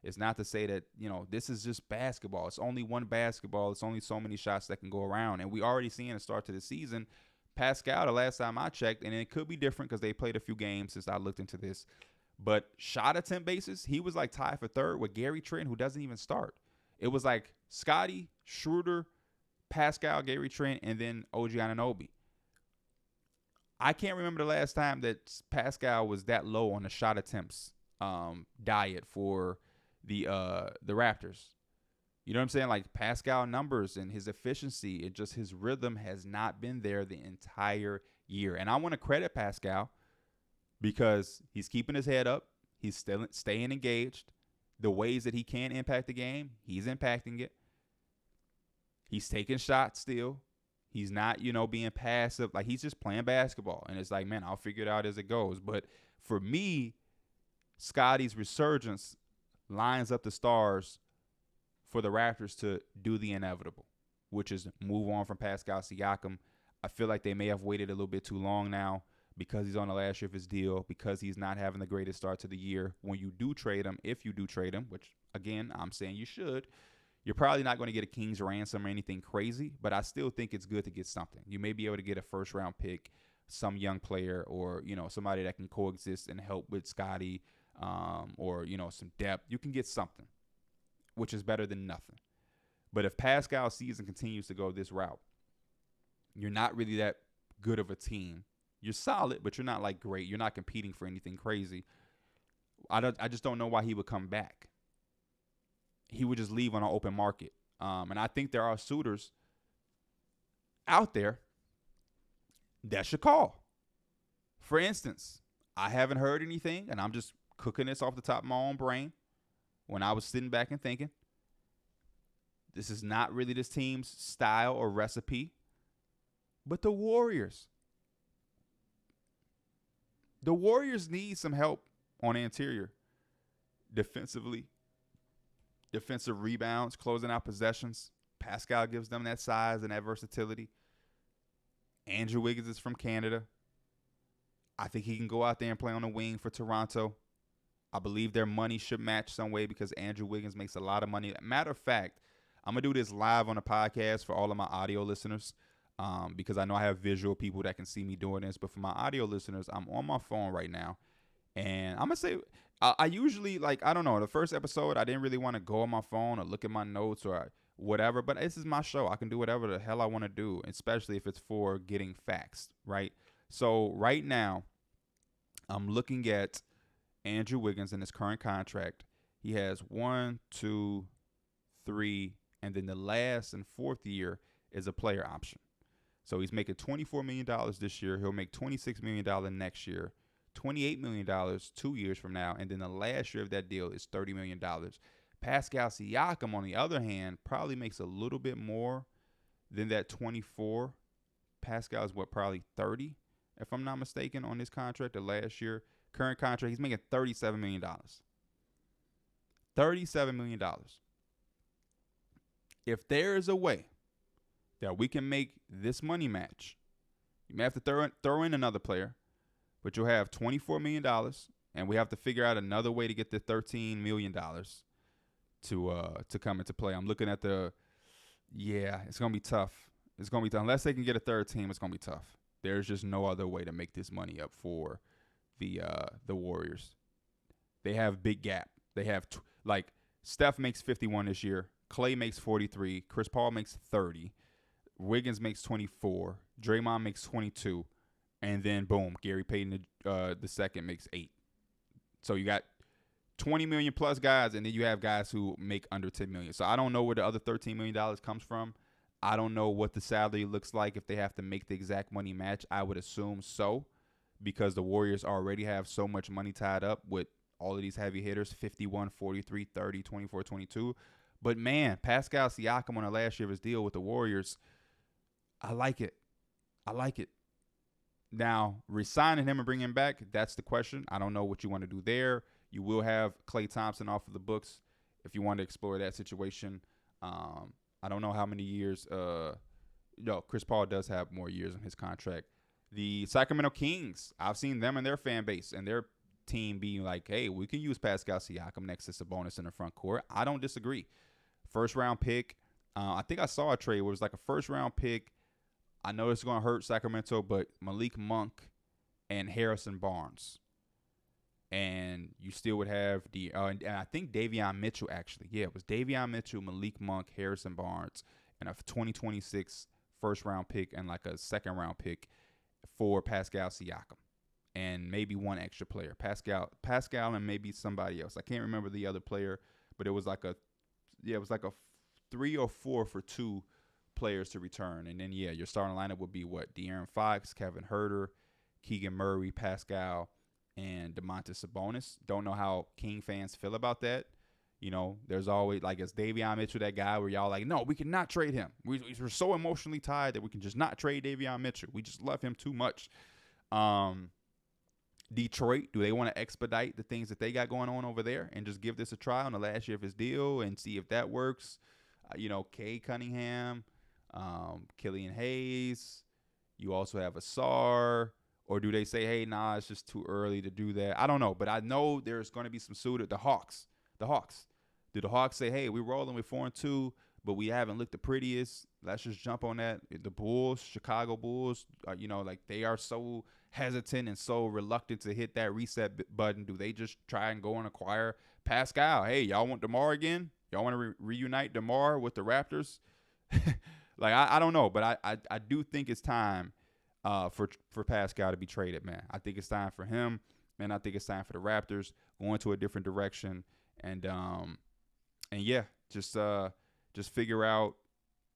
It's not to say that, this is just basketball. It's only one basketball. It's only so many shots that can go around. And we already seen the start to the season, Pascal, the last time I checked, and it could be different because they played a few games since I looked into this, but shot attempt basis, he was like tied for third with Gary Trent, who doesn't even start. It was like Scotty, Schroeder, Pascal, Gary Trent, and then OG Anunoby. I can't remember the last time that Pascal was that low on the shot attempts diet for the Raptors. You know what I'm saying? Like Pascal numbers and his efficiency, and just his rhythm has not been there the entire year. And I want to credit Pascal because he's keeping his head up. He's still staying engaged. The ways that he can impact the game, he's impacting it. He's taking shots still. He's not, being passive. Like, he's just playing basketball. And it's like, man, I'll figure it out as it goes. But for me, Scotty's resurgence lines up the stars for the Raptors to do the inevitable, which is move on from Pascal Siakam. I feel like they may have waited a little bit too long now because he's on the last year of his deal, because he's not having the greatest start to the year. When you do trade him, if you do trade him, which, again, I'm saying you should, you're probably not going to get a king's ransom or anything crazy, but I still think it's good to get something. You may be able to get a first-round pick, some young player, or, somebody that can coexist and help with Scotty, or, some depth. You can get something, which is better than nothing. But if Pascal's season continues to go this route, you're not really that good of a team. You're solid, but you're not like great. You're not competing for anything crazy. I just don't know why he would come back. He would just leave on an open market. And I think there are suitors out there that should call. For instance, I haven't heard anything, and I'm just cooking this off the top of my own brain when I was sitting back and thinking, this is not really this team's style or recipe, but the Warriors. The Warriors need some help on the interior. Defensively, defensive rebounds, closing out possessions. Pascal gives them that size and that versatility. Andrew Wiggins is from Canada. I think he can go out there and play on the wing for Toronto. I believe their money should match some way because Andrew Wiggins makes a lot of money. Matter of fact, I'm going to do this live on the podcast for all of my audio listeners because I know I have visual people that can see me doing this. But for my audio listeners, I'm on my phone right now. And I'm going to say, I usually, I don't know, the first episode, I didn't really want to go on my phone or look at my notes or whatever. But this is my show. I can do whatever the hell I want to do, especially if it's for getting facts, right? So right now, I'm looking at Andrew Wiggins in his current contract. He has 1, 2, 3, and then the last and fourth year is a player option. So he's making $24 million this year. He'll make $26 million next year, $28 million 2 years from now, and then the last year of that deal is $30 million. Pascal Siakam, on the other hand, probably makes a little bit more than that 24. Pascal is probably 30, if I'm not mistaken, on this contract. The last year, current contract, he's making $37 million. $37 million. If there is a way that we can make this money match, you may have to throw in another player, but you'll have $24 million, and we have to figure out another way to get the $13 million to come into play. I'm looking at it's going to be tough. It's going to be tough. Unless they can get a third team, it's going to be tough. There's just no other way to make this money up for the Warriors. They have big gap. They have, Steph makes 51 this year. Clay makes 43. Chris Paul makes 30. Wiggins makes 24. Draymond makes 22. And then, boom, Gary Payton the second makes 8. So you got 20 million plus guys, and then you have guys who make under 10 million. So I don't know where the other $13 million comes from. I don't know what the salary looks like if they have to make the exact money match. I would assume so, because the Warriors already have so much money tied up with all of these heavy hitters, 51, 43, 30, 24, 22. But, man, Pascal Siakam on the last year of his deal with the Warriors, I like it. I like it. Now, resigning him and bringing him back, that's the question. I don't know what you want to do there. You will have Klay Thompson off of the books if you want to explore that situation. I don't know how many years. Chris Paul does have more years on his contract. The Sacramento Kings, I've seen them and their fan base and their team being like, hey, we can use Pascal Siakam next to Sabonis in the front court. I don't disagree. First round pick. I think I saw a trade where it was like a first round pick. I know it's going to hurt Sacramento, but Malik Monk and Harrison Barnes. And you still would have and I think Davion Mitchell actually. Yeah, it was Davion Mitchell, Malik Monk, Harrison Barnes, and a 2026 first round pick and like a second round pick for Pascal Siakam. And maybe one extra player. Pascal and maybe somebody else. I can't remember the other player, but it was like a 3 or 4 for 2 players to return. And then your starting lineup would be what? De'Aaron Fox, Kevin Huerter, Keegan Murray, Pascal, and Domantas Sabonis. Don't know how King fans feel about that. There's always like, is Davion Mitchell that guy where y'all like, no, we cannot trade him. We're so emotionally tied that we can just not trade Davion Mitchell. We just love him too much. Detroit, do they want to expedite the things that they got going on over there and just give this a try on the last year of his deal and see if that works? Kay Cunningham, Killian Hayes. You also have Asar. Or do they say, hey, nah, it's just too early to do that? I don't know. But I know there's going to be some suited. The Hawks. Do the Hawks say, hey, we're rolling with 4-2, but we haven't looked the prettiest? Let's just jump on that. The Bulls, Chicago Bulls, they are so hesitant and so reluctant to hit that reset button. Do they just try and go and acquire Pascal? Hey, y'all want DeMar again? Y'all want to reunite DeMar with the Raptors? I don't know, but I do think it's time for Pascal to be traded, man. I think it's time for him, and I think it's time for the Raptors going to a different direction, and just figure out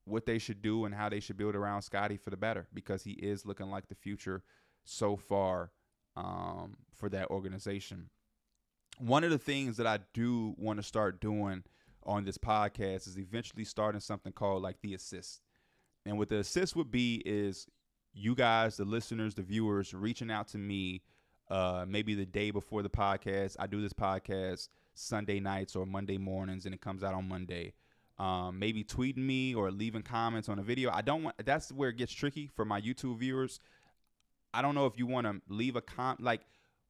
what they should do and how they should build around Scotty for the better, because he is looking like the future so far for that organization. One of the things that I do want to start doing on this podcast is eventually starting something called like the assist. And what the assist would be is you guys, the listeners, the viewers, reaching out to me maybe the day before the podcast. I do this podcast Sunday nights or Monday mornings, and it comes out on Monday. Maybe tweeting me or leaving comments on a video. That's where it gets tricky for my YouTube viewers. I don't know if you want to leave a comment. Like,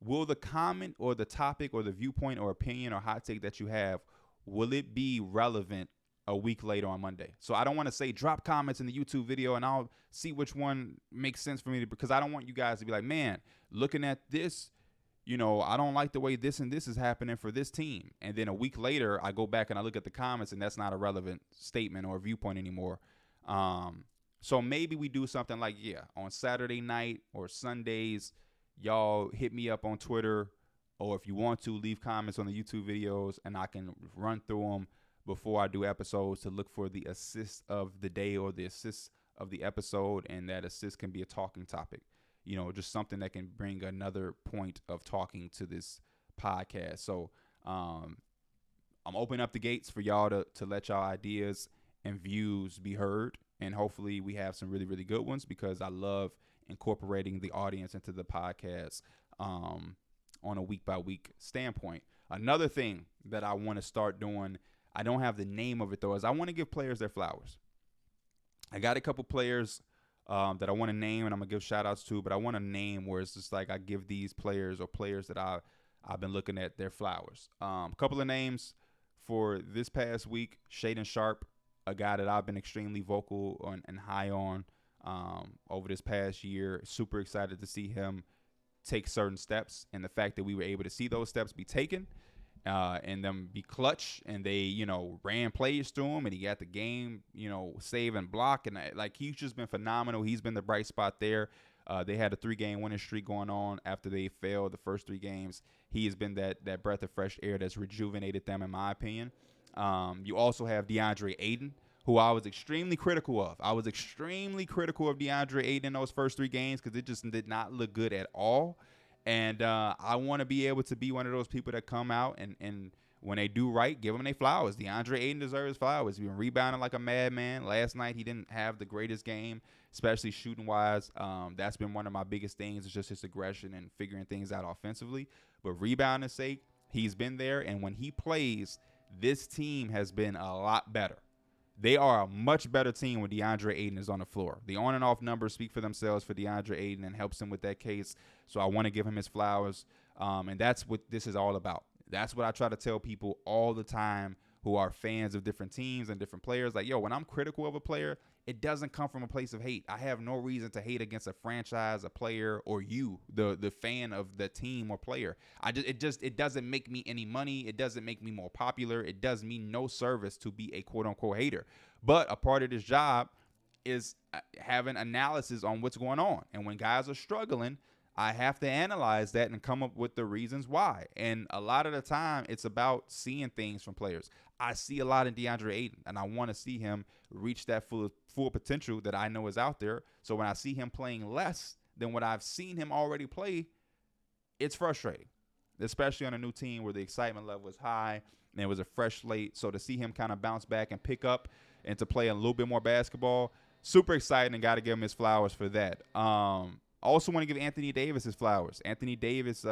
will the comment or the topic or the viewpoint or opinion or hot take that you have, will it be relevant a week later on Monday? So I don't want to say drop comments in the YouTube video and I'll see which one makes sense for me because I don't want you guys to be like, man, looking at this, I don't like the way this and this is happening for this team. And then a week later, I go back and I look at the comments and that's not a relevant statement or viewpoint anymore. So maybe we do something like, on Saturday night or Sundays, y'all hit me up on Twitter, or if you want to, leave comments on the YouTube videos and I can run through them before I do episodes to look for the assist of the day or the assist of the episode. And that assist can be a talking topic, just something that can bring another point of talking to this podcast. So I'm opening up the gates for y'all to let y'all ideas and views be heard. And hopefully we have some really, really good ones because I love incorporating the audience into the podcast on a week-by-week standpoint. Another thing that I want to start doing, I don't have the name of it, though, is I want to give players their flowers. I got a couple players that I want to name and I'm going to give shout-outs to, but I want a name where it's just like I give these players or players that I've been looking at their flowers. A couple of names for this past week: Shaedon Sharpe, a guy that I've been extremely vocal on and high on over this past year. Super excited to see him take certain steps, and the fact that we were able to see those steps be taken and them be clutch, and they, ran plays through him, and he got the game, save and block, and he's just been phenomenal. He's been the bright spot there. They had a 3-game winning streak going on after they failed the first 3 games. He has been that breath of fresh air that's rejuvenated them, in my opinion. You also have DeAndre Ayton, who I was extremely critical of. I was extremely critical of DeAndre Ayton in those first 3 games because it just did not look good at all. And I want to be able to be one of those people that come out and when they do right, give them their flowers. DeAndre Ayton deserves flowers. He's been rebounding like a madman. Last night, he didn't have the greatest game, especially shooting-wise. That's been one of my biggest things. It's just his aggression and figuring things out offensively. But rebounding's sake, he's been there. And when he plays, this team has been a lot better. They are a much better team when DeAndre Ayton is on the floor. The on and off numbers speak for themselves for DeAndre Ayton and helps him with that case. So I want to give him his flowers. And that's what this is all about. That's what I try to tell people all the time who are fans of different teams and different players. Like, yo, when I'm critical of a player, it doesn't come from a place of hate. I have no reason to hate against a franchise, a player, or you, the fan of the team or player. It doesn't make me any money. It doesn't make me more popular. It does me no service to be a quote unquote hater. But a part of this job is having analysis on what's going on. And when guys are struggling, I have to analyze that and come up with the reasons why. And a lot of the time, it's about seeing things from players. I see a lot in DeAndre Ayton, and I want to see him reach that full potential that I know is out there. So when I see him playing less than what I've seen him already play, it's frustrating, especially on a new team where the excitement level is high and it was a fresh slate. So to see him kind of bounce back and pick up and to play a little bit more basketball, super exciting, and got to give him his flowers for that. I also want to give Anthony Davis his flowers. Anthony Davis,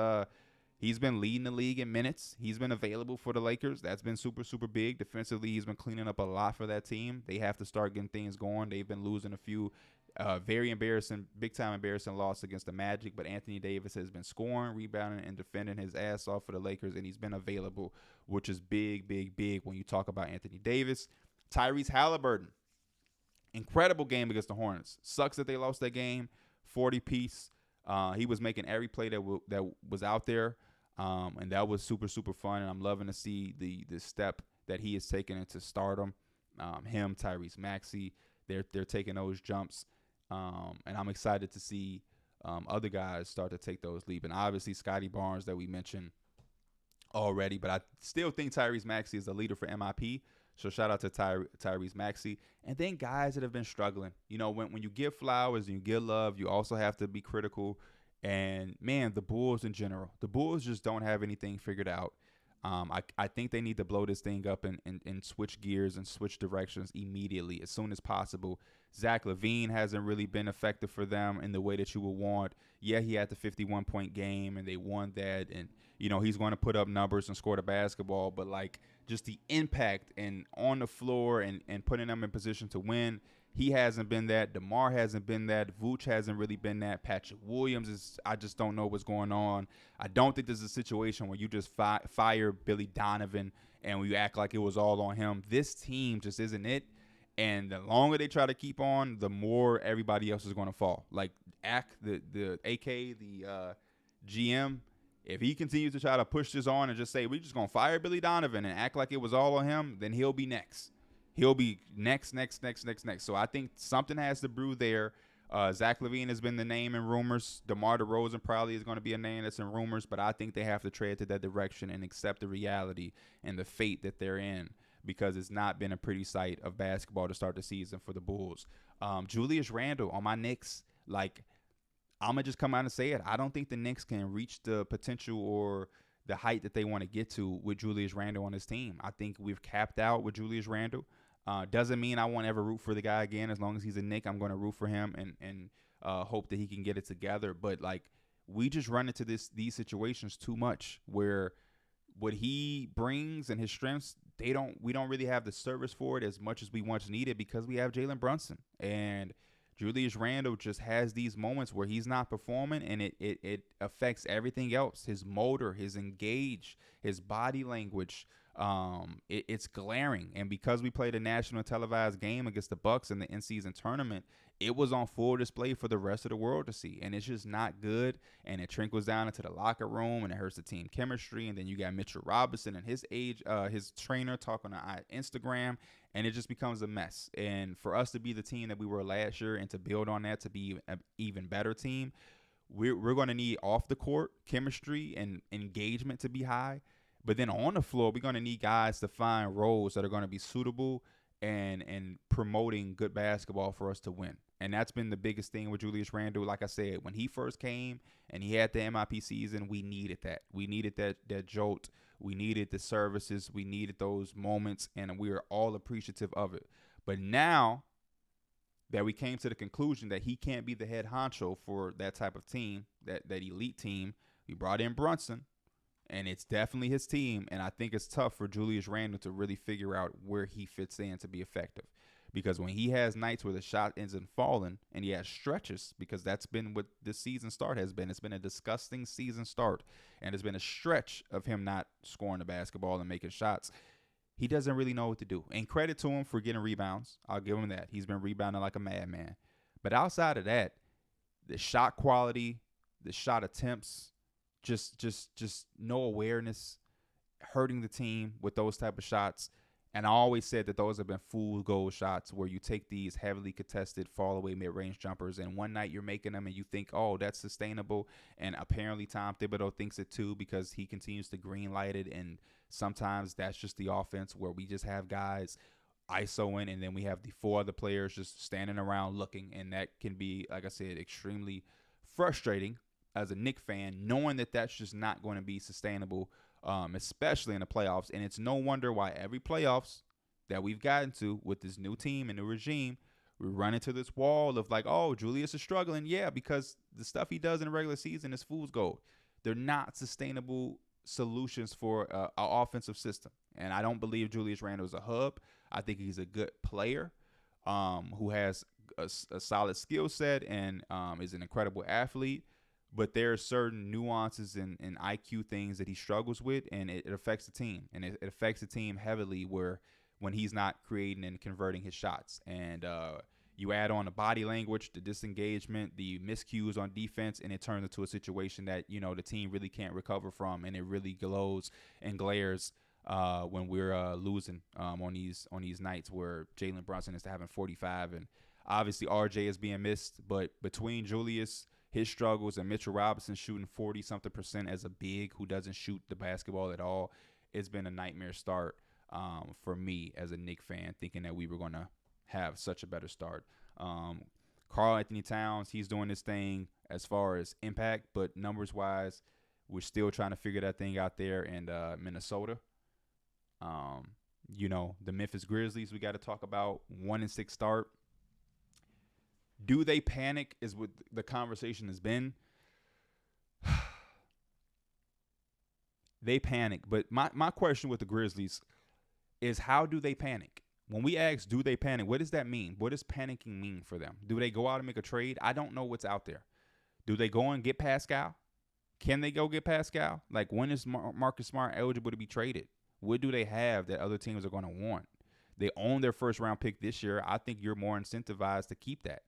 he's been leading the league in minutes. He's been available for the Lakers. That's been super, super big. Defensively, he's been cleaning up a lot for that team. They have to start getting things going. They've been losing a few very embarrassing, big-time embarrassing loss against the Magic, but Anthony Davis has been scoring, rebounding, and defending his ass off for the Lakers, and he's been available, which is big, big, big when you talk about Anthony Davis. Tyrese Halliburton, incredible game against the Hornets. Sucks that they lost that game. 40-piece. He was making every play that was out there, and that was super, super fun. And I'm loving to see the step that he is taking into stardom. Him, Tyrese Maxey, they're taking those jumps, and I'm excited to see other guys start to take those leaps. And obviously, Scottie Barnes that we mentioned already, but I still think Tyrese Maxey is the leader for MIP. So shout out to Tyrese Maxey. And then guys that have been struggling. You know, when you give flowers and you give love, you also have to be critical. And, man, the Bulls in general. The Bulls just don't have anything figured out. I think they need to blow this thing up and switch gears and switch directions immediately as soon as possible. Zach LaVine hasn't really been effective for them in the way that you would want. Yeah, he had the 51-point game, and they won that. And, you know, he's going to put up numbers and score the basketball. But, like, just the impact and on the floor and putting them in position to win, he hasn't been that. DeMar hasn't been that. Vooch hasn't really been that. Patrick Williams I just don't know what's going on. I don't think this is a situation where you just fire Billy Donovan and you act like it was all on him. This team just isn't it. And the longer they try to keep on, the more everybody else is going to fall. Like the GM, if he continues to try to push this on and just say, we're just going to fire Billy Donovan and act like it was all on him, then he'll be next. He'll be next. So I think something has to brew there. Zach LaVine has been the name in rumors. DeMar DeRozan probably is going to be a name that's in rumors, but I think they have to tread to that direction and accept the reality and the fate that they're in, because it's not been a pretty sight of basketball to start the season for the Bulls. Julius Randle on my Knicks, like, I'm going to just come out and say it. I don't think the Knicks can reach the potential or the height that they want to get to with Julius Randle on his team. I think we've capped out with Julius Randle. Doesn't mean I won't ever root for the guy again. As long as he's a Knick, I'm going to root for him and hope that he can get it together. But, like, we just run into these situations too much where what he brings and his strengths, we don't really have the service for it as much as we once needed, because we have Jalen Brunson. And Julius Randle just has these moments where he's not performing, and it affects everything else. His motor, his engage, his body language. It's glaring. And because we played a national televised game against the Bucks in the in-season tournament, it was on full display for the rest of the world to see. And it's just not good. And it trickles down into the locker room, and it hurts the team chemistry. And then you got Mitchell Robinson and his trainer talking on Instagram, and it just becomes a mess. And for us to be the team that we were last year and to build on that to be an even better team, we're going to need off the court chemistry and engagement to be high. But then on the floor, we're going to need guys to find roles that are going to be suitable and promoting good basketball for us to win. And that's been the biggest thing with Julius Randle. Like I said, when he first came and he had the MIP season, we needed that. We needed that jolt. We needed the services. We needed those moments, and we are all appreciative of it. But now that we came to the conclusion that he can't be the head honcho for that type of team, that elite team, we brought in Brunson, and it's definitely his team. And I think it's tough for Julius Randle to really figure out where he fits in to be effective. Because when he has nights where the shot ends up falling and he has stretches, because that's been what this season start has been. It's been a disgusting season start, and it's been a stretch of him not scoring the basketball and making shots. He doesn't really know what to do. And credit to him for getting rebounds. I'll give him that. He's been rebounding like a madman. But outside of that, the shot quality, the shot attempts, just no awareness, hurting the team with those type of shots. And I always said that those have been fool's gold shots where you take these heavily contested fall-away mid-range jumpers, and one night you're making them and you think, oh, that's sustainable. And apparently Tom Thibodeau thinks it too, because he continues to green light it. And sometimes that's just the offense where we just have guys ISOing, and then we have the four other players just standing around looking. And that can be, like I said, extremely frustrating as a Knicks fan, knowing that that's just not going to be sustainable, especially in the playoffs. And it's no wonder why every playoffs that we've gotten to with this new team and new regime, we run into this wall of like, oh, Julius is struggling. Yeah, because the stuff he does in the regular season is fool's gold. They're not sustainable solutions for an offensive system. And I don't believe Julius Randle is a hub. I think he's a good player who has a solid skill set and is an incredible athlete. But there are certain nuances and IQ things that he struggles with, and it affects the team. And it affects the team heavily when he's not creating and converting his shots. And you add on the body language, the disengagement, the miscues on defense, and it turns into a situation that, you know, the team really can't recover from, and it really glows and glares when we're losing on these nights where Jalen Brunson is having 45. And obviously RJ is being missed, but between Julius, his struggles, and Mitchell Robinson shooting 40-something% as a big who doesn't shoot the basketball at all, it's been a nightmare start for me as a Knicks fan, thinking that we were going to have such a better start. Karl Anthony Towns, he's doing this thing as far as impact, but numbers-wise, we're still trying to figure that thing out there in Minnesota. You know, the Memphis Grizzlies, we got to talk about 1-6 start. Do they panic is what the conversation has been. They panic. But my question with the Grizzlies is, how do they panic? When we ask, do they panic, what does that mean? What does panicking mean for them? Do they go out and make a trade? I don't know what's out there. Do they go and get Pascal? Can they go get Pascal? Like, when is Marcus Smart eligible to be traded? What do they have that other teams are going to want? They own their first-round pick this year. I think you're more incentivized to keep that.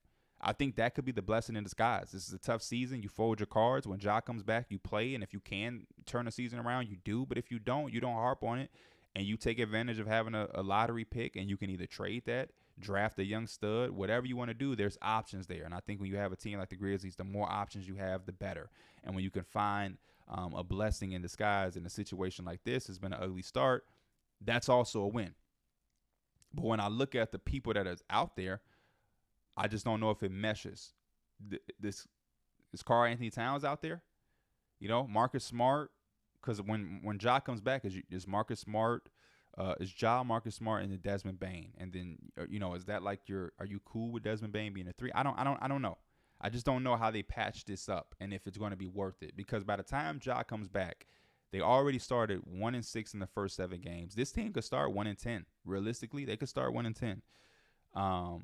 I think that could be the blessing in disguise. This is a tough season. You fold your cards. When Ja comes back, you play. And if you can turn the season around, you do. But if you don't harp on it. And you take advantage of having a lottery pick, and you can either trade that, draft a young stud, whatever you want to do, there's options there. And I think when you have a team like the Grizzlies, the more options you have, the better. And when you can find a blessing in disguise in a situation like this, has been an ugly start, that's also a win. But when I look at the people that is out there, I just don't know if it meshes. Is Karl Anthony Towns out there? You know, Marcus Smart, because when Ja comes back, is Marcus Smart, is Ja, Marcus Smart, and then Desmond Bane, and then you know, is that like are you cool with Desmond Bane being a 3? I don't know. I just don't know how they patch this up and if it's going to be worth it, because by the time Ja comes back, they already started 1-6 in the first 7 games. This team could start 1-10. Realistically, they could start 1-10.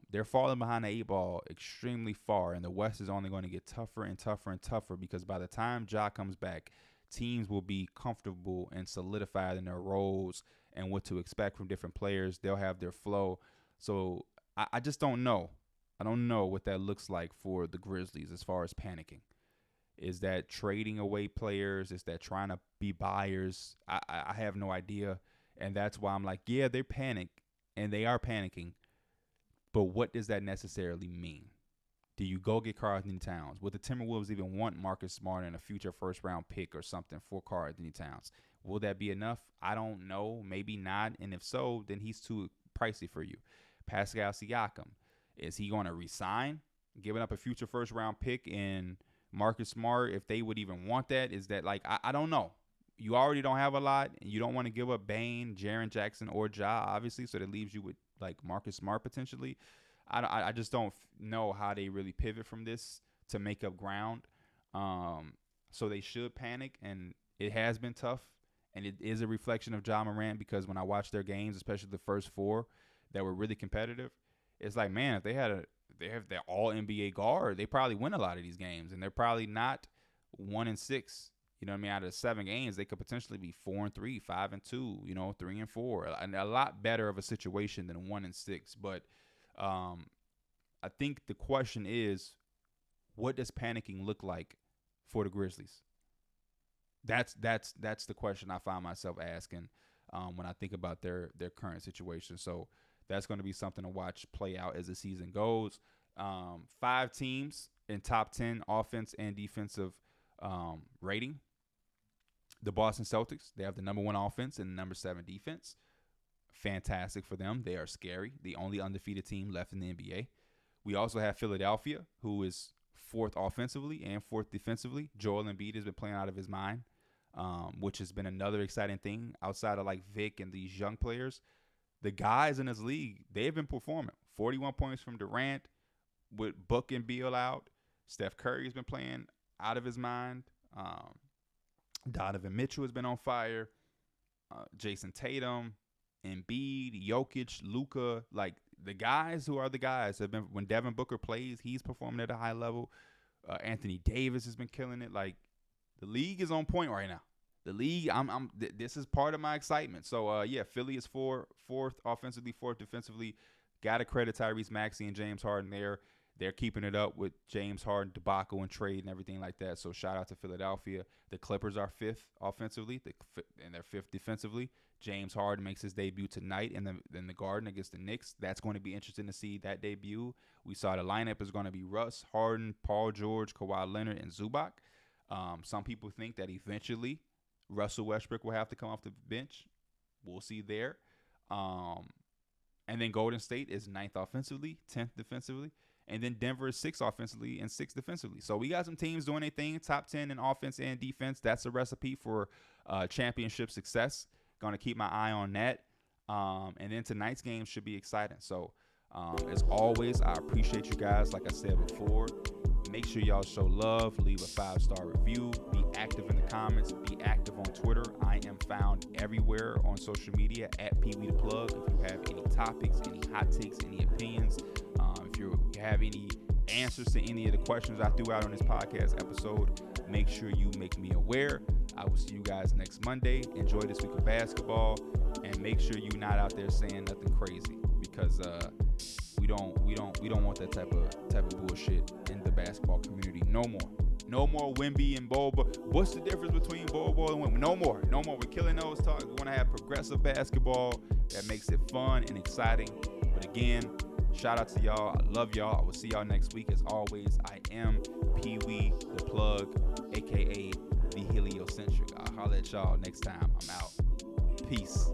They're falling behind the 8 ball extremely far, and the West is only going to get tougher and tougher and tougher, because by the time Ja comes back, teams will be comfortable and solidified in their roles and what to expect from different players. They'll have their flow. So I just don't know. I don't know what that looks like for the Grizzlies as far as panicking. Is that trading away players? Is that trying to be buyers? I have no idea. And that's why I'm like, yeah, they panic, and they are panicking. But what does that necessarily mean? Do you go get Karl Anthony Towns? Would the Timberwolves even want Marcus Smart and a future first-round pick or something for Karl Anthony Towns? Will that be enough? I don't know. Maybe not. And if so, then he's too pricey for you. Pascal Siakam, is he going to resign, giving up a future first-round pick in Marcus Smart? If they would even want that, is that like I don't know. You already don't have a lot, and you don't want to give up Bane, Jaren Jackson, or Ja, obviously, so that leaves you with like Marcus Smart potentially. I just don't know how they really pivot from this to make up ground. So they should panic, and it has been tough, and it is a reflection of Ja Morant, because when I watch their games, especially the first 4 that were really competitive, it's like, man, if they have their all NBA guard, they probably win a lot of these games, and they're probably not 1-6. You know what I mean? Out of 7 games, they could potentially be 4-3, 5-2, 3-4, and a lot better of a situation than 1-6. But I think the question is, what does panicking look like for the Grizzlies? That's the question I find myself asking when I think about their current situation. So that's going to be something to watch play out as the season goes. 5 teams in top 10 offense and defensive rating. The Boston Celtics, they have the number 1 offense and the number 7 defense. Fantastic for them. They are scary. The only undefeated team left in the NBA. We also have Philadelphia, who is 4th offensively and 4th defensively. Joel Embiid has been playing out of his mind, which has been another exciting thing outside of like Vic and these young players. The guys in this league, they've been performing. 41 points from Durant with Book and Beal out. Steph Curry has been playing out of his mind. Donovan Mitchell has been on fire. Jason Tatum, Embiid, Jokic, Luka, like the guys who are the guys have been. When Devin Booker plays, he's performing at a high level. Anthony Davis has been killing it. Like the league is on point right now. The league, this is part of my excitement. So yeah, Philly is 4th offensively, 4th defensively. Got to credit Tyrese Maxey and James Harden there. They're keeping it up with James Harden debacle and trade and everything like that. So shout out to Philadelphia. The Clippers are 5th offensively, and they're 5th defensively. James Harden makes his debut tonight in the Garden against the Knicks. That's going to be interesting to see that debut. We saw the lineup is going to be Russ, Harden, Paul George, Kawhi Leonard, and Zubac. Some people think that eventually Russell Westbrook will have to come off the bench. We'll see there. And then Golden State is 9th offensively, 10th defensively. And then Denver is 6th offensively and 6th defensively. So we got some teams doing their thing, top 10 in offense and defense. That's a recipe for championship success. Going to keep my eye on that. And then tonight's game should be exciting. So as always, I appreciate you guys. Like I said before, make sure y'all show love. Leave a 5-star review. Be active in the comments. Be active on Twitter. I am found everywhere on social media at Pee Wee the Plug. If you have any topics, any hot takes, any opinions, if you have any answers to any of the questions I threw out on this podcast episode, make sure you make me aware. I will see you guys next Monday. Enjoy this week of basketball, and make sure you're not out there saying nothing crazy, because we don't want that type of bullshit in the basketball community no more. No more Wemby and Bobo. What's the difference between Bobo and Wemby? No more. We're killing those talks. We want to have progressive basketball that makes it fun and exciting. But again, shout out to y'all. I love y'all. I will see y'all next week. As always, I am Pee Wee the Plug, aka the Heliocentric. I'll holler at y'all next time. I'm out. Peace.